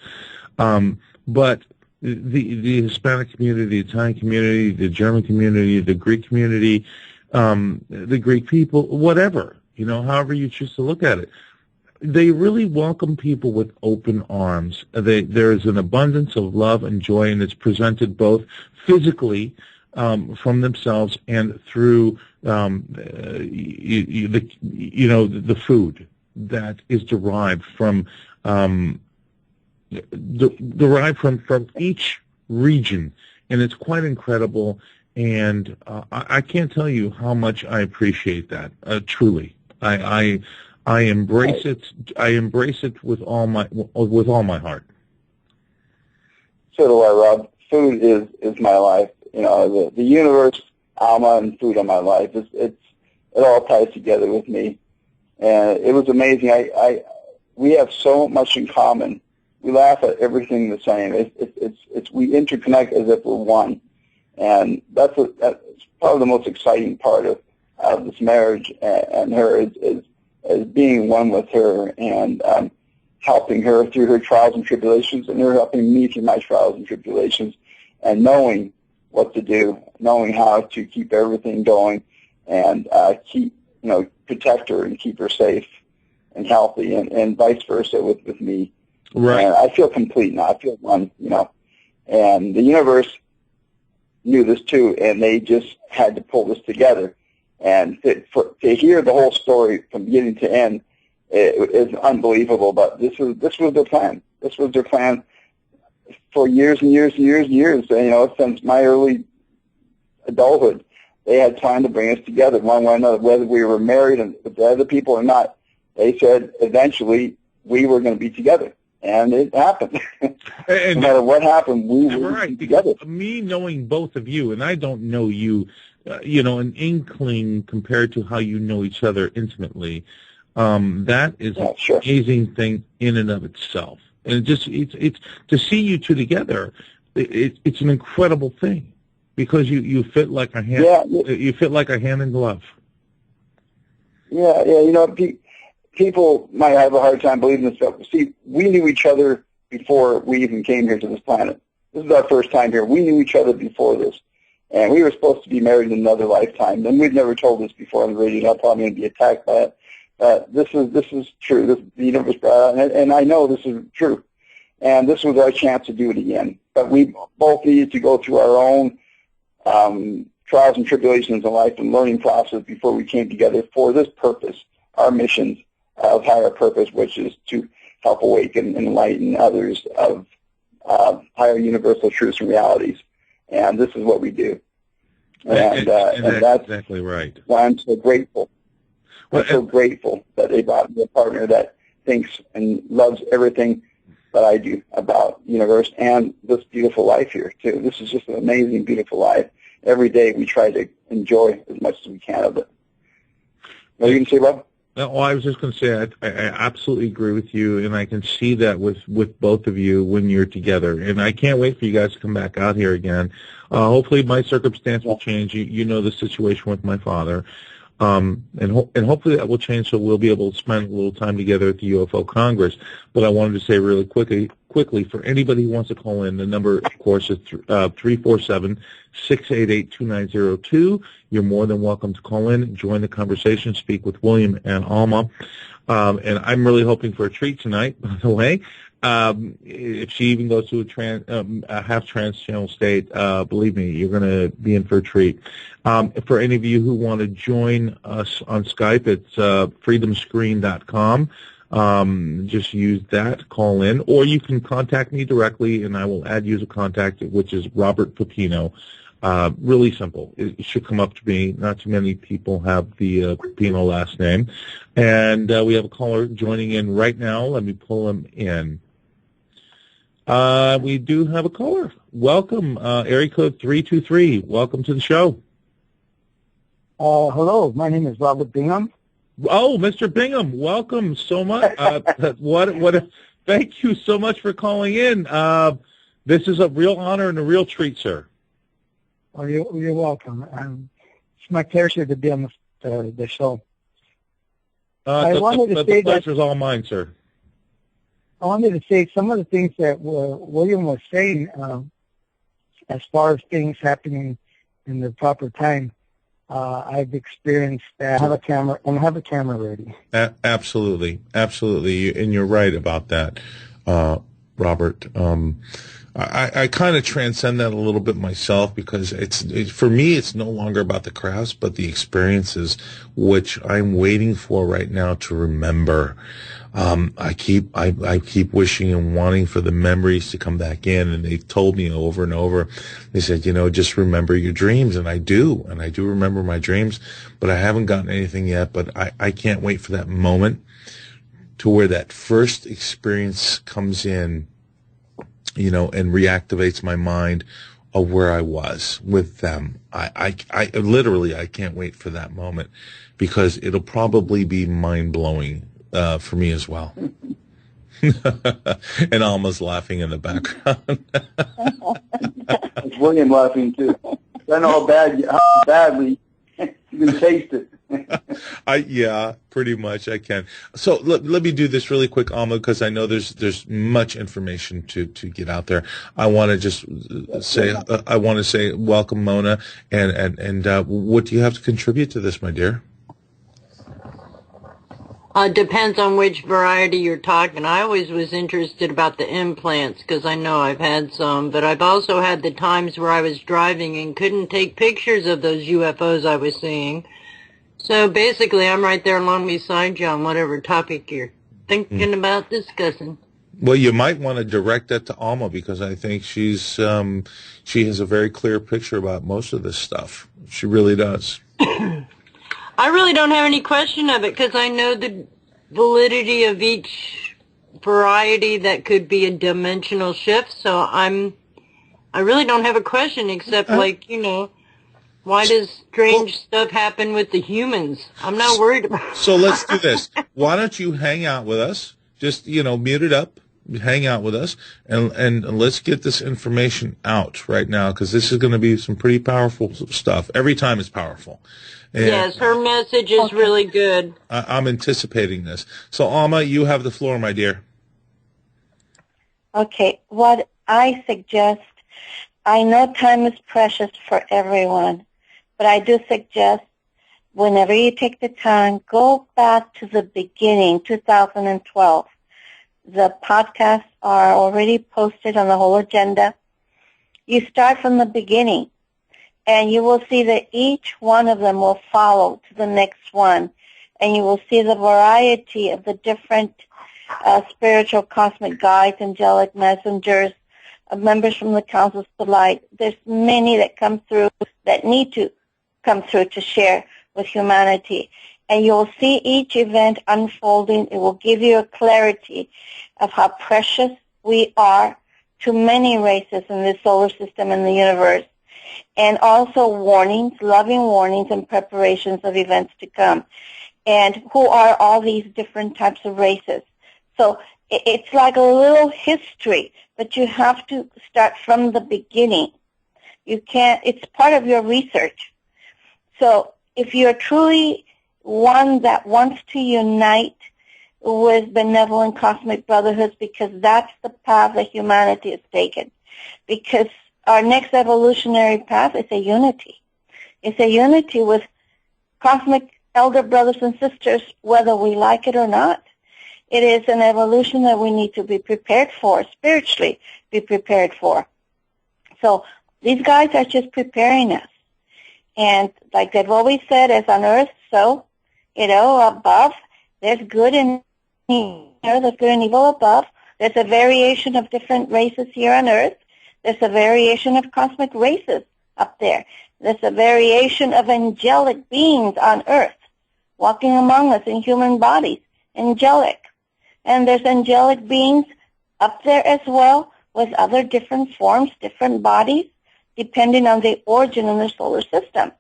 but the Hispanic community, the Italian community, the German community, the Greek community, the Greek people, whatever, however you choose to look at it, they really welcome people with open arms. There is an abundance of love and joy, and it's presented both physically from themselves and through the food that is derived from each region, and it's quite incredible. And I can't tell you how much I appreciate that. Truly, I embrace it. I embrace it with all my heart. So do I, Rob. Food is my life. The universe, Alma, and food are my life. It all ties together with me, and it was amazing. We have so much in common. We laugh at everything the same. We interconnect as if we're one, and that's probably the most exciting part of this marriage and her is being one with her and helping her through her trials and tribulations, and her helping me through my trials and tribulations, and knowing what to do, knowing how to keep everything going, and protect her and keep her safe and healthy, and vice versa with me. Right. And I feel complete now. I feel one, And the universe knew this too, and they just had to pull this together. And to hear the whole story from beginning to end is unbelievable. But this was their plan. This was their plan for years and years and years and years. Since my early adulthood, they had planned to bring us together one way or another, whether we were married and with the other people or not. They said eventually we were going to be together. And it happened. And no matter what happened, we were together. Me knowing both of you, and I don't know you, an inkling compared to how you know each other intimately, that is an amazing thing in and of itself. And it's to see you two together, it's an incredible thing because you fit like a hand. Yeah. You fit like a hand in glove. Yeah. People might have a hard time believing this stuff. See, we knew each other before we even came here to this planet. This is our first time here. We knew each other before this. And we were supposed to be married in another lifetime. And we'd never told this before on the radio. I'm probably going to be attacked by it. This is true. The universe brought out, and I know this is true. And this was our chance to do it again. But we both needed to go through our own trials and tribulations in life and learning process before we came together for this purpose, our missions of higher purpose, which is to help awaken and enlighten others of higher universal truths and realities. And this is what we do. And that's exactly right. Why I'm so grateful. I'm so grateful that they brought me a partner that thinks and loves everything that I do about the universe and this beautiful life here, too. This is just an amazing, beautiful life. Every day we try to enjoy as much as we can of it. What are you going to say, Bob? No, I was just going to say I absolutely agree with you, and I can see that with both of you when you're together. And I can't wait for you guys to come back out here again. Hopefully my circumstance will change. You know the situation with my father. And hopefully that will change so we'll be able to spend a little time together at the UFO Congress. But I wanted to say really quickly, for anybody who wants to call in, the number, of course, is 347-688-2902. You're more than welcome to call in, join the conversation, speak with William and Alma. And I'm really hoping for a treat tonight, by the way. If she even goes to a half trans-channel state, believe me, you're going to be in for a treat. For any of you who want to join us on Skype, it's freedomscreen.com. Just use that, call in, or you can contact me directly, and I will add you as a contact, which is Robert Pepino. Really simple. It should come up to me. Not too many people have the Pepino last name. And we have a caller joining in right now. Let me pull him in. We do have a caller. Welcome, area code 323. Welcome to the show. Hello, my name is Robert Bingham. Oh, Mr. Bingham, welcome so much. Thank you so much for calling in. This is a real honor and a real treat, sir. Well, you're welcome. It's my pleasure to be on the show. The pleasure's all mine, sir. I wanted to say some of the things that William was saying as far as things happening in the proper time. I've experienced that. I have a camera ready. Absolutely. And you're right about that, Robert. I kind of transcend that a little bit myself because for me, it's no longer about the crafts, but the experiences, which I'm waiting for right now to remember. I keep wishing and wanting for the memories to come back in, and they've told me over and over. They said, just remember your dreams, and I do remember my dreams, but I haven't gotten anything yet. But I can't wait for that moment to where that first experience comes in, and reactivates my mind of where I was with them. I literally can't wait for that moment because it'll probably be mind blowing. For me as well. And Alma's laughing in the background. It's William laughing too. I know how badly you can taste it. Yeah, pretty much I can. So let me do this really quick, Alma, because I know there's much information to get out there. I want to just say welcome, Mona, and what do you have to contribute to this, my dear? Depends on which variety you're talking. I always was interested about the implants because I know I've had some, but I've also had the times where I was driving and couldn't take pictures of those UFOs I was seeing. So basically, I'm right there along beside you on whatever topic you're thinking about discussing. Well, you might want to direct that to Alma because I think she has a very clear picture about most of this stuff. She really does. I really don't have any question of it because I know the validity of each variety that could be a dimensional shift. So I really don't have a question except why does strange stuff happen with the humans? I'm not worried about it. So let's do this. Why don't you hang out with us? Just, mute it up. Hang out with us and let's get this information out right now because this is going to be some pretty powerful stuff. Every time it's powerful. And yes, her message is really good. I'm anticipating this. So, Alma, you have the floor, my dear. Okay, what I suggest, I know time is precious for everyone, but I do suggest whenever you take the time, go back to the beginning, 2012. The podcasts are already posted on the whole agenda. You start from the beginning, and you will see that each one of them will follow to the next one, and you will see the variety of the different spiritual cosmic guides, angelic messengers, members from the Councils of Light. There's many that come through that need to come through to share with humanity. And you'll see each event unfolding. It will give you a clarity of how precious we are to many races in the solar system and the universe. And also warnings, loving warnings and preparations of events to come. And who are all these different types of races. So it's like a little history, but you have to start from the beginning. You can't, it's part of your research. So if you're truly one that wants to unite with benevolent cosmic brotherhoods, because that's the path that humanity has taken. Because our next evolutionary path is a unity. It's a unity with cosmic elder brothers and sisters, whether we like it or not. It is an evolution that we need to be prepared for, spiritually be prepared for. So these guys are just preparing us. And like they've always said, as on earth, so, above, there's good and evil, there's good and evil above. There's a variation of different races here on earth. There's a variation of cosmic races up there. There's a variation of angelic beings on earth, walking among us in human bodies, angelic. And there's angelic beings up there as well with other different forms, different bodies, depending on the origin in the solar system.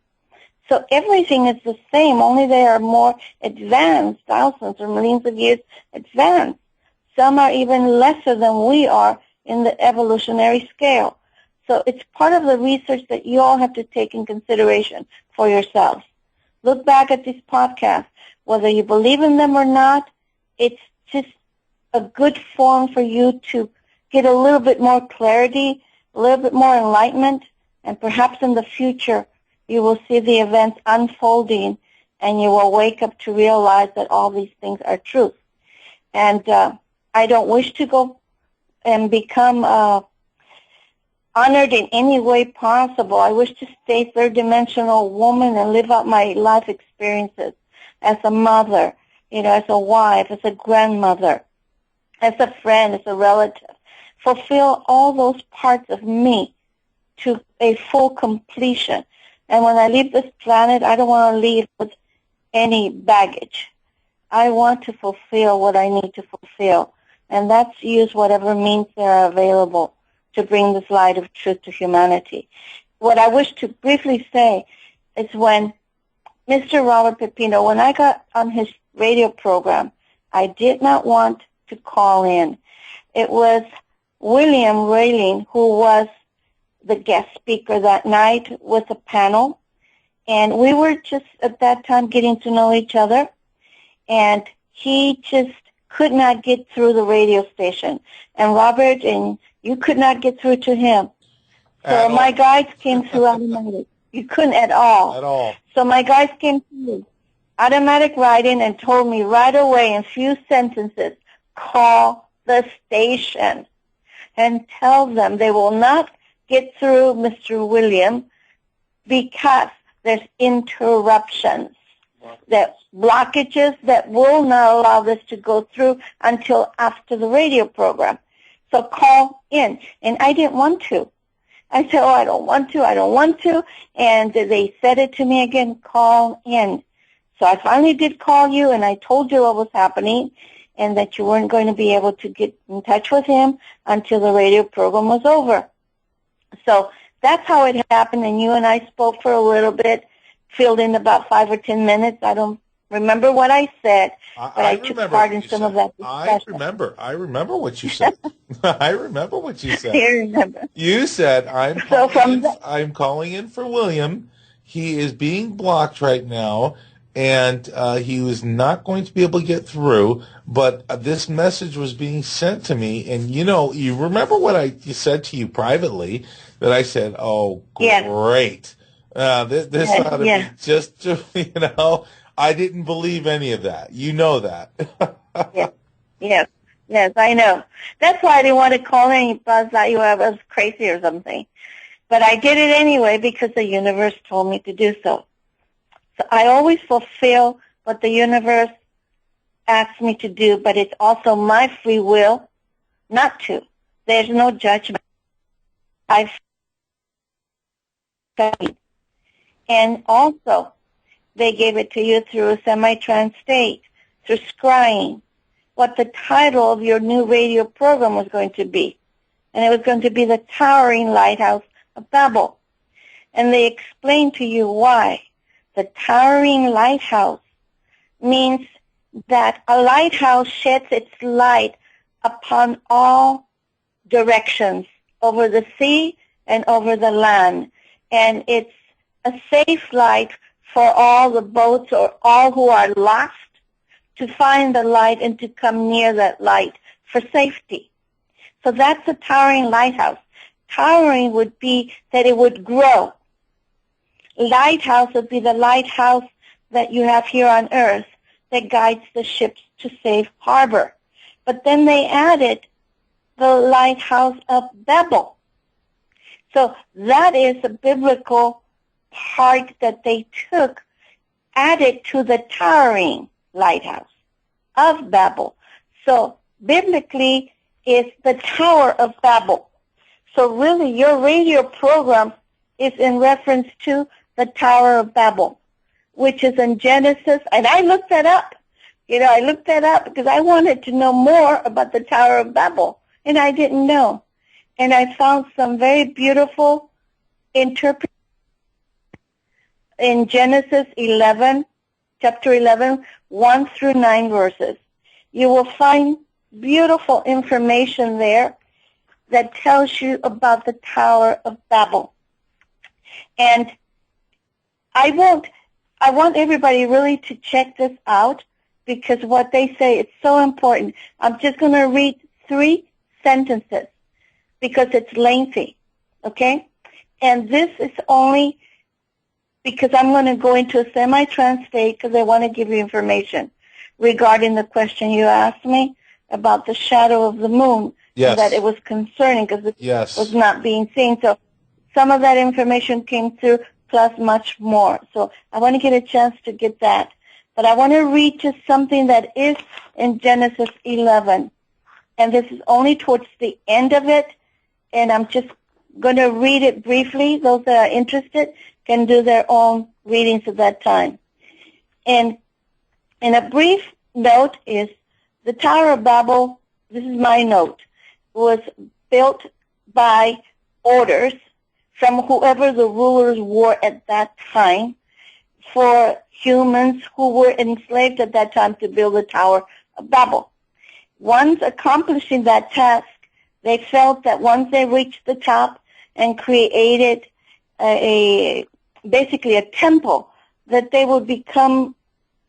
So everything is the same, only they are more advanced, thousands or millions of years advanced. Some are even lesser than we are in the evolutionary scale. So it's part of the research that you all have to take in consideration for yourselves. Look back at these podcasts. Whether you believe in them or not, it's just a good form for you to get a little bit more clarity, a little bit more enlightenment, and perhaps in the future you will see the events unfolding and you will wake up to realize that all these things are truth. And I don't wish to go and become honored in any way possible. I wish to stay third-dimensional woman and live out my life experiences as a mother, as a wife, as a grandmother, as a friend, as a relative. Fulfill all those parts of me to a full completion. And when I leave this planet, I don't want to leave with any baggage. I want to fulfill what I need to fulfill, and that's use whatever means there are available to bring this light of truth to humanity. What I wish to briefly say is when Mr. Robert Pepino, when I got on his radio program, I did not want to call in. It was William Roehling who was the guest speaker that night with a panel, and we were just at that time getting to know each other, and he just could not get through the radio station. And Robert, and you could not get through to him. So my guides came through automatic. You couldn't at all. At all. So my guides came through automatic writing and told me right away in few sentences, call the station and tell them they will not get through Mr. William because there's interruptions, that blockages that will not allow this to go through until after the radio program. So call in. And I didn't want to. I said, I don't want to. And they said it to me again, call in. So I finally did call you, and I told you what was happening and that you weren't going to be able to get in touch with him until the radio program was over. So that's how it happened, and you and I spoke for a little bit, filled in about 5 or 10 minutes. I don't remember what I said, but I took part in some of that discussion. I remember what you said. I remember what you said. You remember. You said, I'm calling in for William. He is being blocked right now, and he was not going to be able to get through, but this message was being sent to me, and you remember what I said to you privately, that I said, oh, great. This ought to be just, I didn't believe any of that. You know that. Yes, I know. That's why I didn't want to call in. I thought you was crazy or something. But I did it anyway because the universe told me to do so. So I always fulfill what the universe asks me to do, but it's also my free will not to. There's no judgment. I've studied. And also, they gave it to you through a semi-trance state, through scrying, what the title of your new radio program was going to be. And it was going to be the Towering Lighthouse of Babel. And they explained to you why. The Towering Lighthouse means that a lighthouse sheds its light upon all directions, over the sea and over the land. And it's a safe light for all the boats or all who are lost to find the light and to come near that light for safety. So that's the towering lighthouse. Towering would be that it would grow. Lighthouse would be the lighthouse that you have here on earth that guides the ships to safe harbor. But then they added the lighthouse of Babel. So that is a biblical part that they took, added to the towering lighthouse of Babel. So biblically, it's the Tower of Babel. So really, your radio program is in reference to the Tower of Babel, which is in Genesis. And I looked that up. I looked that up because I wanted to know more about the Tower of Babel, and I didn't know. And I found some very beautiful interpretations in Genesis 11, chapter 11, 1 through 9 verses. You will find beautiful information there that tells you about the Tower of Babel. And I want everybody really to check this out, because what they say is so important. I'm just going to read 3 sentences because it's lengthy, okay? And this is only because I'm going to go into a semi-trance state because I want to give you information regarding the question you asked me about the shadow of the moon. Yes. And that it was concerning because it Yes. was not being seen. So some of that information came through, plus much more. So I want to get a chance to get that. But I want to read just something that is in Genesis 11. And this is only towards the end of it. And I'm just going to read it briefly. Those that are interested can do their own readings at that time. And in a brief note is the Tower of Babel, this is my note, was built by orders from whoever the rulers were at that time for humans who were enslaved at that time to build the Tower of Babel. Once accomplishing that task, they felt that once they reached the top and created basically a temple, that they would become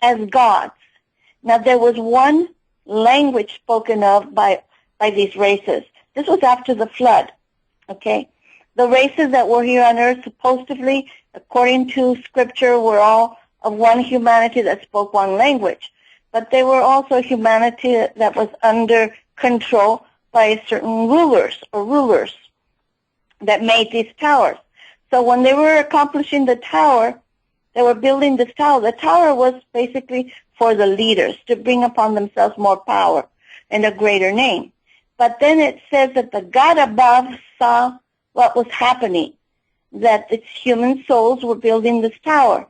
as gods. Now, there was one language spoken of by these races. This was after the flood, okay? The races that were here on earth, supposedly, according to Scripture, were all of one humanity that spoke one language. But they were also humanity that was under control by certain rulers that made these towers. So when they were accomplishing the tower, they were building this tower. The tower was basically for the leaders to bring upon themselves more power and a greater name. But then it says that the God above saw what was happening, that its human souls were building this tower.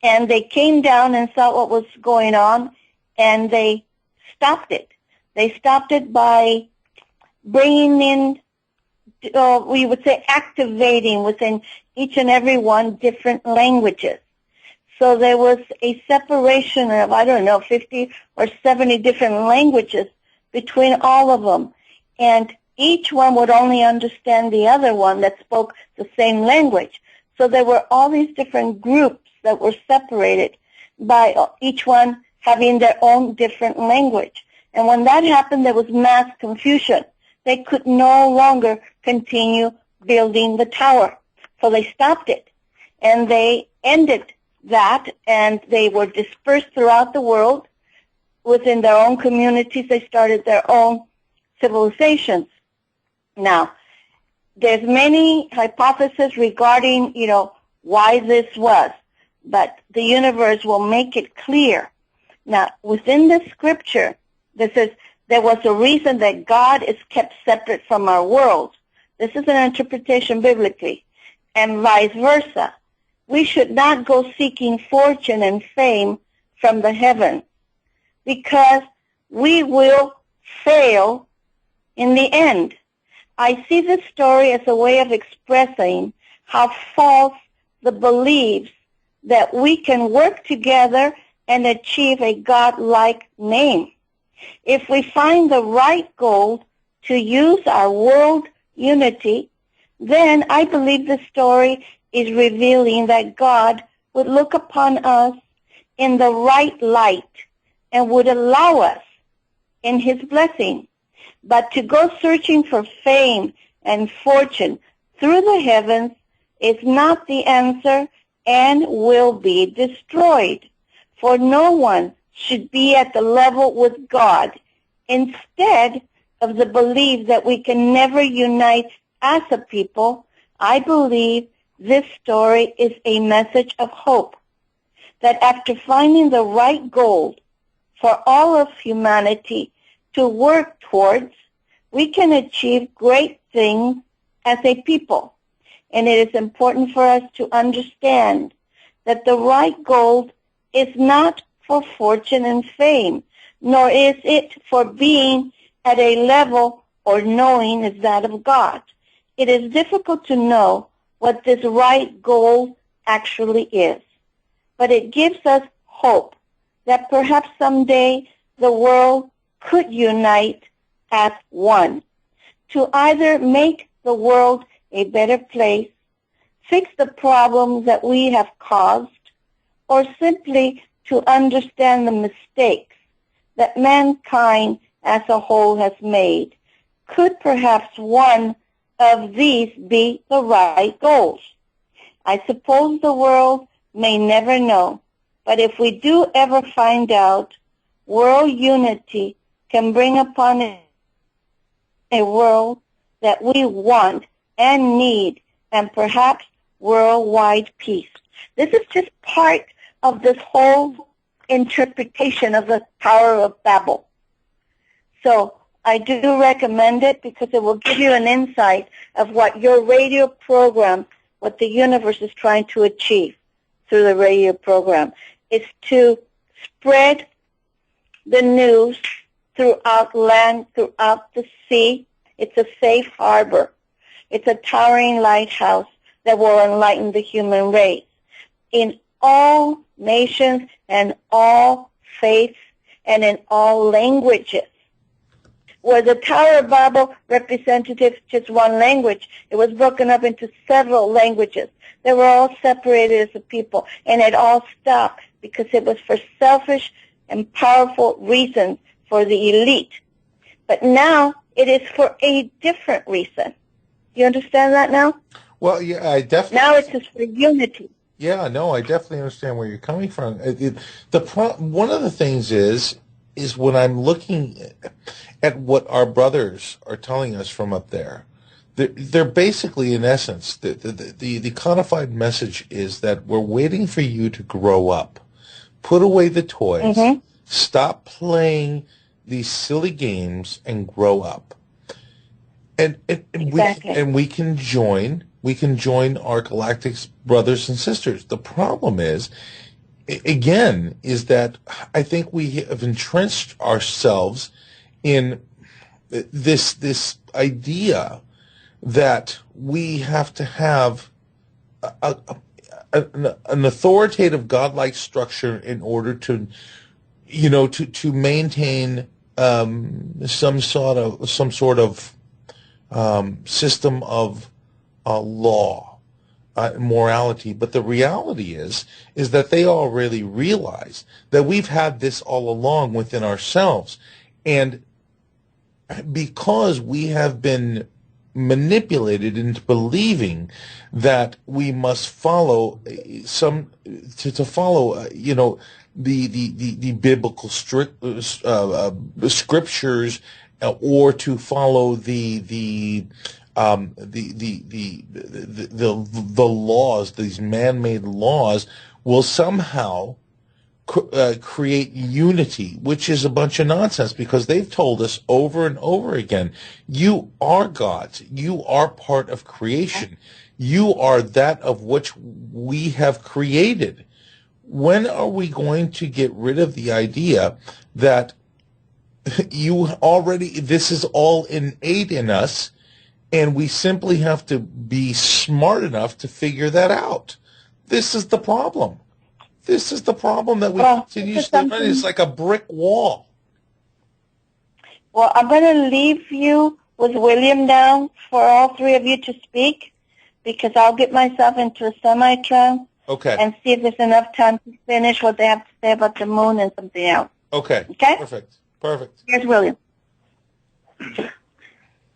And they came down and saw what was going on, and they stopped it. They stopped it by bringing in, we would say activating within each and every one different languages. So there was a separation of, 50 or 70 different languages between all of them. And each one would only understand the other one that spoke the same language. So there were all these different groups that were separated by each one having their own different language. And when that happened, there was mass confusion. They could no longer continue building the tower. So they stopped it. And they ended that, and they were dispersed throughout the world. Within their own communities, they started their own civilizations. Now, there's many hypotheses regarding, why this was, but the universe will make it clear. Now, within the Scripture, this is, there was a reason that God is kept separate from our world. This is an interpretation biblically, and vice versa. We should not go seeking fortune and fame from the heavens, because we will fail in the end. I see this story as a way of expressing how false the beliefs that we can work together and achieve a God-like name. If we find the right goal to use our world unity, then I believe the story is revealing that God would look upon us in the right light and would allow us in His blessing. But to go searching for fame and fortune through the heavens is not the answer and will be destroyed. For no one should be at the level with God. Instead of the belief that we can never unite as a people, I believe this story is a message of hope, that after finding the right goal for all of humanity to work towards, we can achieve great things as a people. And it is important for us to understand that the right goal is not for fortune and fame, nor is it for being at a level or knowing is that of God. It is difficult to know what this right goal actually is. But it gives us hope that perhaps someday the world could unite as one to either make the world a better place, fix the problems that we have caused, or simply to understand the mistakes that mankind as a whole has made. Could perhaps one of these be the right goals? I suppose the world may never know, but if we do ever find out, world unity can bring upon it a world that we want and need, and perhaps worldwide peace. This is just part of this whole interpretation of the Tower of Babel. So I do recommend it because it will give you an insight of what your radio program, what the universe is trying to achieve through the radio program, is to spread the news throughout land, throughout the sea. It's a safe harbor. It's a towering lighthouse that will enlighten the human race in all nations and all faiths and in all languages. Where the Tower of Babel represented just one language, it was broken up into several languages. They were all separated as a people, and it all stopped because it was for selfish and powerful reasons for the elite. But now it is for a different reason. You understand that now? Well, yeah, I definitely. Now it's just for unity. Yeah, no, I definitely understand where you're coming from. One of the things is when I'm looking at what our brothers are telling us from up there, they're basically, in essence, the codified message is that we're waiting for you to grow up, put away the toys, stop playing these silly games, and grow up. And Exactly. we can join our galactic brothers and sisters. The problem is, again, is that I think we have entrenched ourselves in this idea that we have to have an authoritative godlike structure in order to maintain some sort of system of law, morality. But the reality is that they already realize that we've had this all along within ourselves, and because we have been manipulated into believing that we must follow the biblical scriptures, or to follow the laws, these man-made laws, will somehow create unity, which is a bunch of nonsense, because they've told us over and over again, you are gods, you are part of creation, you are that of which we have created. When are we going to get rid of the idea that this is all innate in us, and we simply have to be smart enough to figure that out? This is the problem. This is the problem that we continue to run. It's like a brick wall. Well, I'm going to leave you with William now for all three of you to speak, because I'll get myself into a semi-trance. Okay. And see if there's enough time to finish what they have to say about the moon and something else. Okay. Okay? Perfect. Here's William.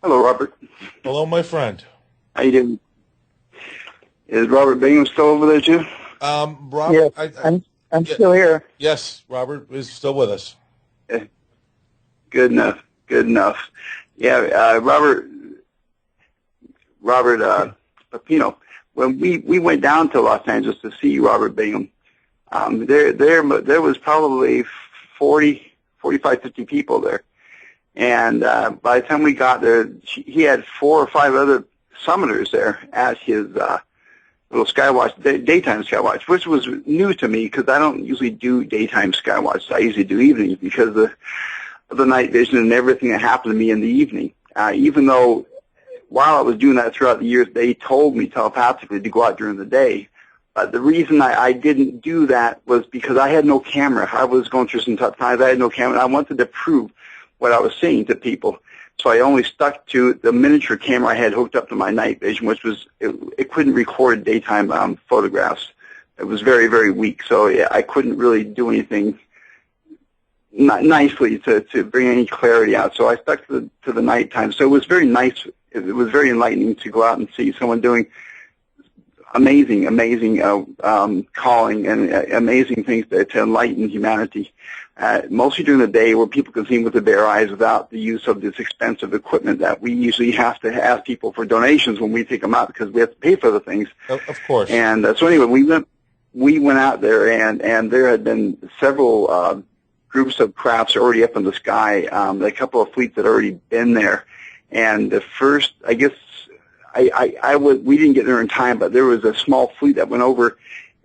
Hello, Robert. Hello, my friend. How you doing? Is Robert Bingham still over there, too? Robert, yes, I'm still here. Yes, Robert is still with us. Good enough. Yeah, Robert Pepino. When we went down to Los Angeles to see Robert Bingham, there was probably 45, 50 people there. And by the time we got there, he had 4 or 5 other summoners there at his little skywatch, daytime skywatch, which was new to me because I don't usually do daytime skywatch. I usually do evenings because of the night vision and everything that happened to me in the evening. Even though while I was doing that throughout the years, they told me telepathically to go out during the day. The reason I didn't do that was because I had no camera. I was going through some tough times. I had no camera. I wanted to prove what I was saying to people. So I only stuck to the miniature camera I had hooked up to my night vision, which was, it couldn't record daytime photographs. It was very, very weak. So yeah, I couldn't really do anything nicely to bring any clarity out. So I stuck to the nighttime. So it was very nice. It was very enlightening to go out and see someone doing amazing calling and amazing things to enlighten humanity. Mostly during the day where people can see with their bare eyes without the use of this expensive equipment that we usually have to ask people for donations when we take them out because we have to pay for the things. Of course. And so anyway, we went out there and there had been several groups of crafts already up in the sky. A couple of fleets had already been there. And the first, I guess, we didn't get there in time, but there was a small fleet that went over,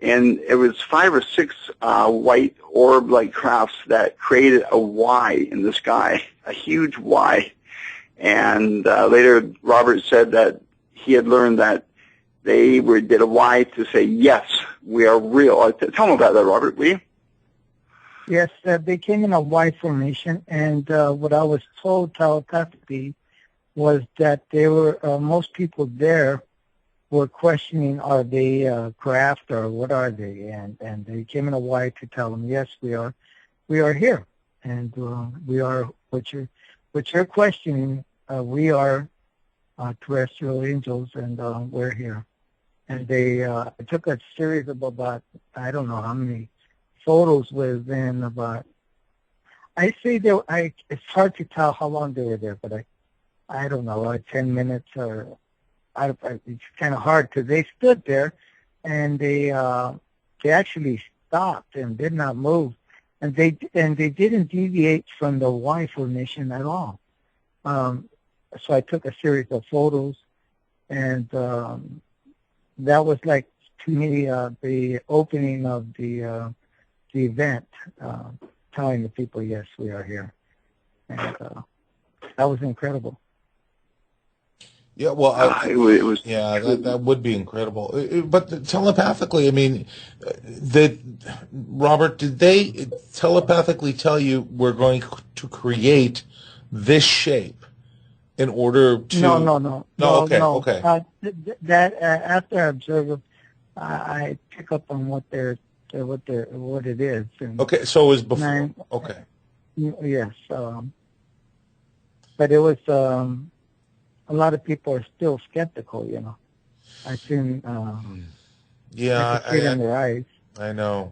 and it was 5 or 6 white orb-like crafts that created a Y in the sky, a huge Y. And later, Robert said that he had learned that they did a Y to say, yes, we are real. Tell them about that, Robert, will you? Yes, they came in a Y formation, and what I was told telepathically was that they were most people there were questioning, are they craft or what are they? And they came in a Y to tell them, yes, we are here, and we are what you're questioning. We are terrestrial angels, and we're here. And they took a series of about, I don't know how many photos within about. I say it's hard to tell how long they were there, but I don't know, like 10 minutes or it's kind of hard because they stood there and they actually stopped and did not move, and they didn't deviate from the Y formation at all. So I took a series of photos, and that was like to me the opening of the event, telling the people, yes, we are here, and that was incredible. Yeah, well, it was. Yeah, that would be incredible. But telepathically, I mean, Robert, did they telepathically tell you we're going to create this shape in order to? No. Okay. That after I observe, I pick up on what it is. And okay, so it was before. Okay. Yes, but it was. A lot of people are still skeptical, you know. I seen, yeah, I see it in their eyes. I know.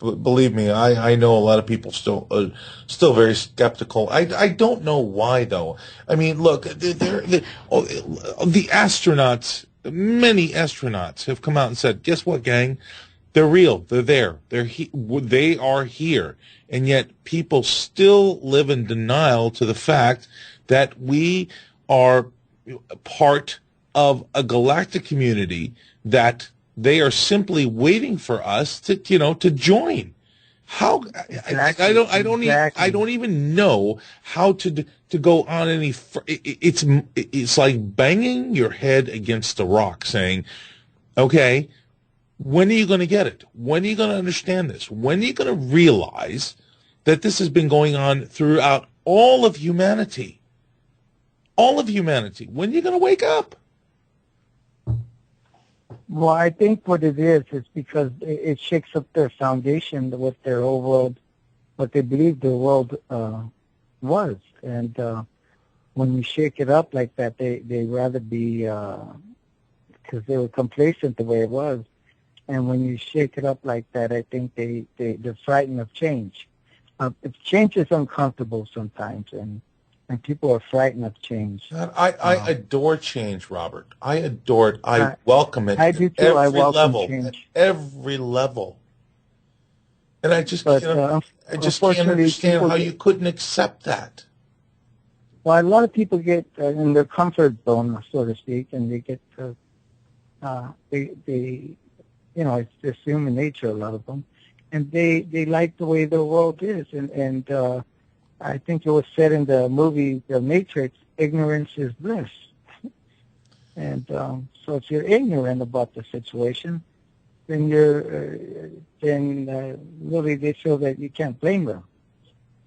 Believe me, I know a lot of people still very skeptical. I don't know why though. I mean, look, the astronauts, many astronauts have come out and said, guess what, gang? They're real. They're there. They are here, and yet people still live in denial to the fact that we are part of a galactic community that they are simply waiting for us to join. How exactly. I don't even know how to go on any. It's like banging your head against a rock, saying, "Okay, when are you going to get it? When are you going to understand this? When are you going to realize that this has been going on throughout all of humanity? All of humanity. When are you going to wake up?" Well, I think what it is because it shakes up their foundation, what their whole world, what they believe the world was. And when you shake it up like that, they rather be, because they were complacent the way it was. And when you shake it up like that, I think they're frightened of change. Change is uncomfortable sometimes, and people are frightened of change. I adore change, Robert. I adore it. I welcome it. I do too. I welcome change. At every level. And I just can't understand how you couldn't accept that. Well, a lot of people get in their comfort zone, so to speak, and they get it's just human nature, a lot of them, and they like the way the world is, and I think it was said in the movie The Matrix, ignorance is bliss. And so if you're ignorant about the situation, then really they feel that you can't blame them.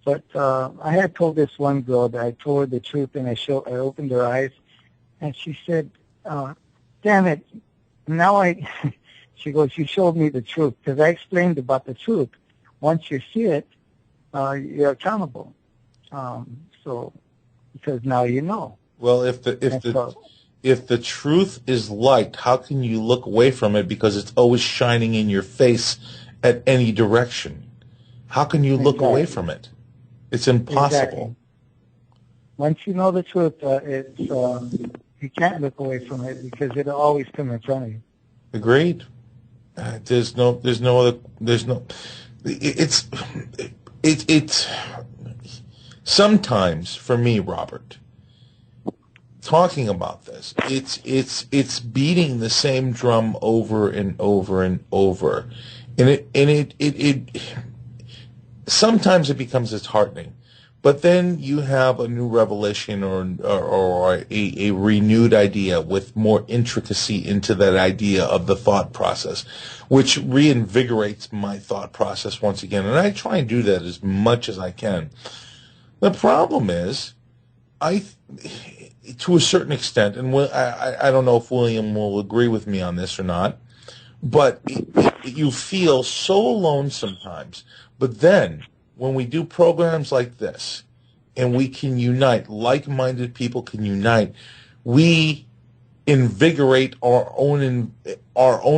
But I had told this one girl that I told her the truth, and I opened her eyes, and she said, "Damn it, now she goes, you showed me the truth, because I explained about the truth. Once you see it, you're accountable. So because now you know." Well, if the truth is light, how can you look away from it because it's always shining in your face at any direction? How can you look away from it? It's impossible. Exactly. Once you know the truth, you can't look away from it because it'll always come in front of you. Agreed. It's sometimes for me, Robert, talking about this, it's beating the same drum over and over and over, and it sometimes it becomes disheartening, but then you have a new revelation or a renewed idea with more intricacy into that idea of the thought process, which reinvigorates my thought process once again, and I try and do that as much as I can. The problem is, to a certain extent, and I don't know if William will agree with me on this or not, but you feel so alone sometimes. But then, when we do programs like this, and we can unite, like-minded people can unite, we invigorate our own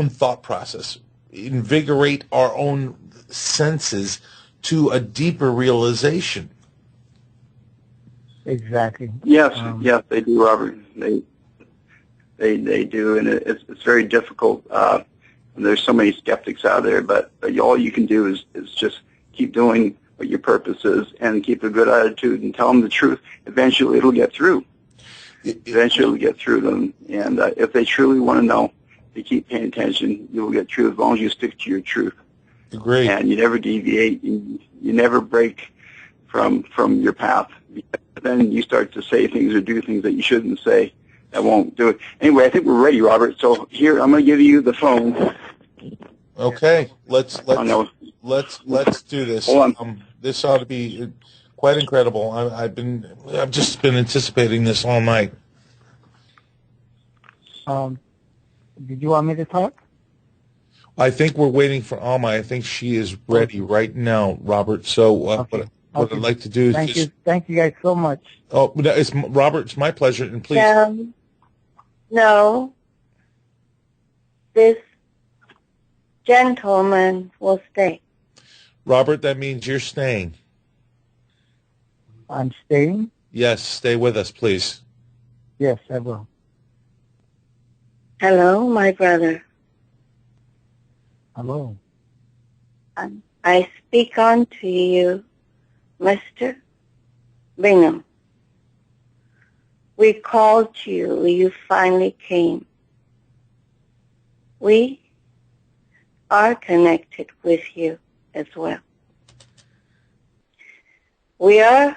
thought process, invigorate our own senses to a deeper realization. Exactly. Yes, yes, they do, Robert. They do, and it's very difficult. There's so many skeptics out there, but all you can do is just keep doing what your purpose is and keep a good attitude and tell them the truth. Eventually, it'll get through. Eventually, it'll get through them. And if they truly want to know, they keep paying attention. You will get through as long as you stick to your truth. Agreed. And you never deviate. You never break from your path. Then you start to say things or do things that you shouldn't say. That won't do it. Anyway, I think we're ready, Robert. So here, I'm going to give you the phone. Okay, let's do this. This ought to be quite incredible. I've just been anticipating this all night. Did you want me to talk? I think we're waiting for Alma. I think she is ready right now, Robert. So Okay. What I'd like to do is Thank you guys so much. Oh, Robert, it's my pleasure, and please. No, this gentleman will stay. Robert, that means you're staying. I'm staying? Yes, stay with us, please. Yes, I will. Hello, my brother. Hello. I speak unto you, Mr. Bingham. We called you. You finally came. We are connected with you as well. We are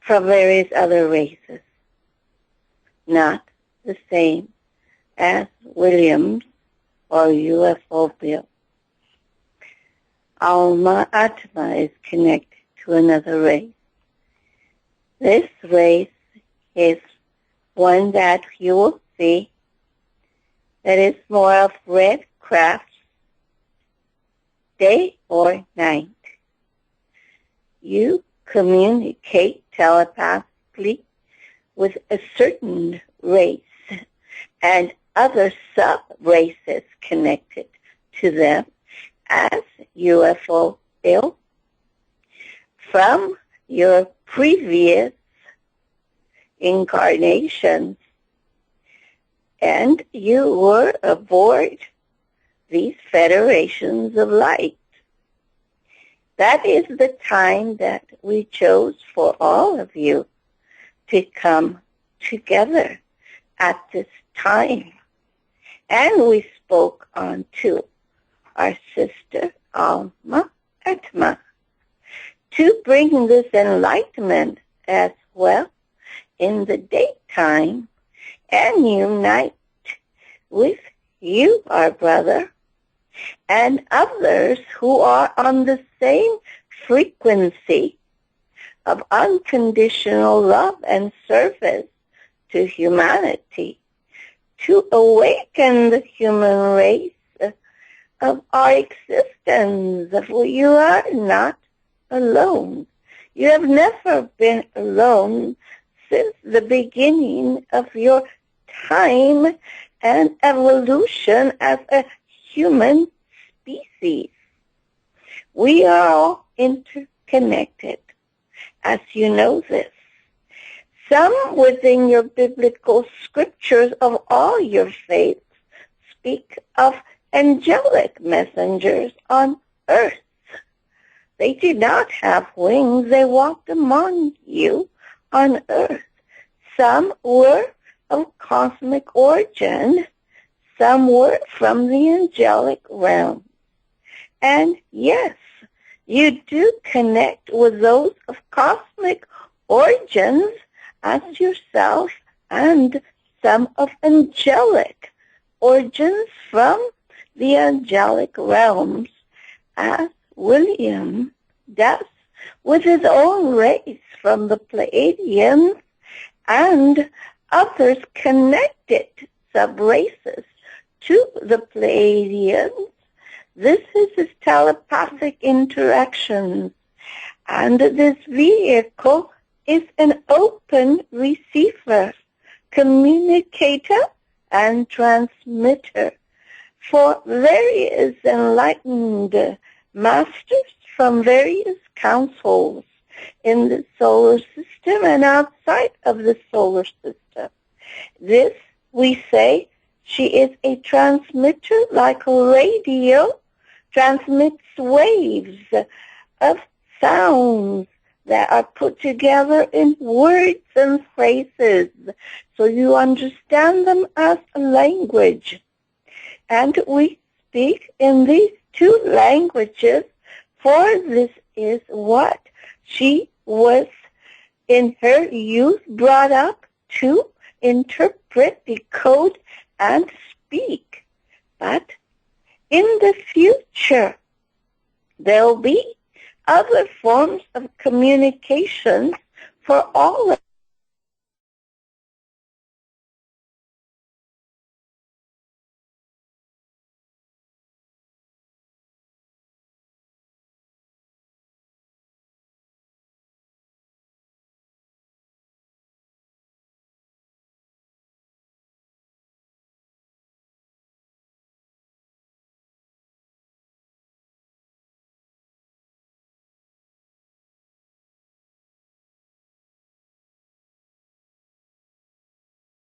from various other races, not the same as Williams or UFO Bill. Alma Atma is connected to another race. This race is one that you will see that is more of red crafts, day or night. You communicate telepathically with a certain race and other sub-races connected to them as UFO Bill from your previous incarnations, and you were aboard these federations of light. That is the time that we chose for all of you to come together at this time. And we spoke on to our sister Alma Atma to bring this enlightenment as well in the daytime and unite with you, our brother, and others who are on the same frequency of unconditional love and service to humanity, to awaken the human race of our existence. For you are not alone. You have never been alone since the beginning of your time and evolution as a human species. We are all interconnected, as you know this. Some within your biblical scriptures of all your faiths speak of angelic messengers on earth. They did not have wings. They walked among you on earth. Some were of cosmic origin. Some were from the angelic realm. And yes, you do connect with those of cosmic origins as yourself, and some of angelic origins from the angelic realms, as William does with his own race from the Pleiadians and others connected sub-races to the Pleiadians. This is his telepathic interactions, and this vehicle is an open receiver, communicator, and transmitter for various enlightened masters from various councils in the solar system and outside of the solar system. This, we say, she is a transmitter like a radio, transmits waves of sounds that are put together in words and phrases, so you understand them as a language. And we speak in these two languages, for this is what she was in her youth brought up to interpret, decode, and speak. But in the future, there will be other forms of communication for all of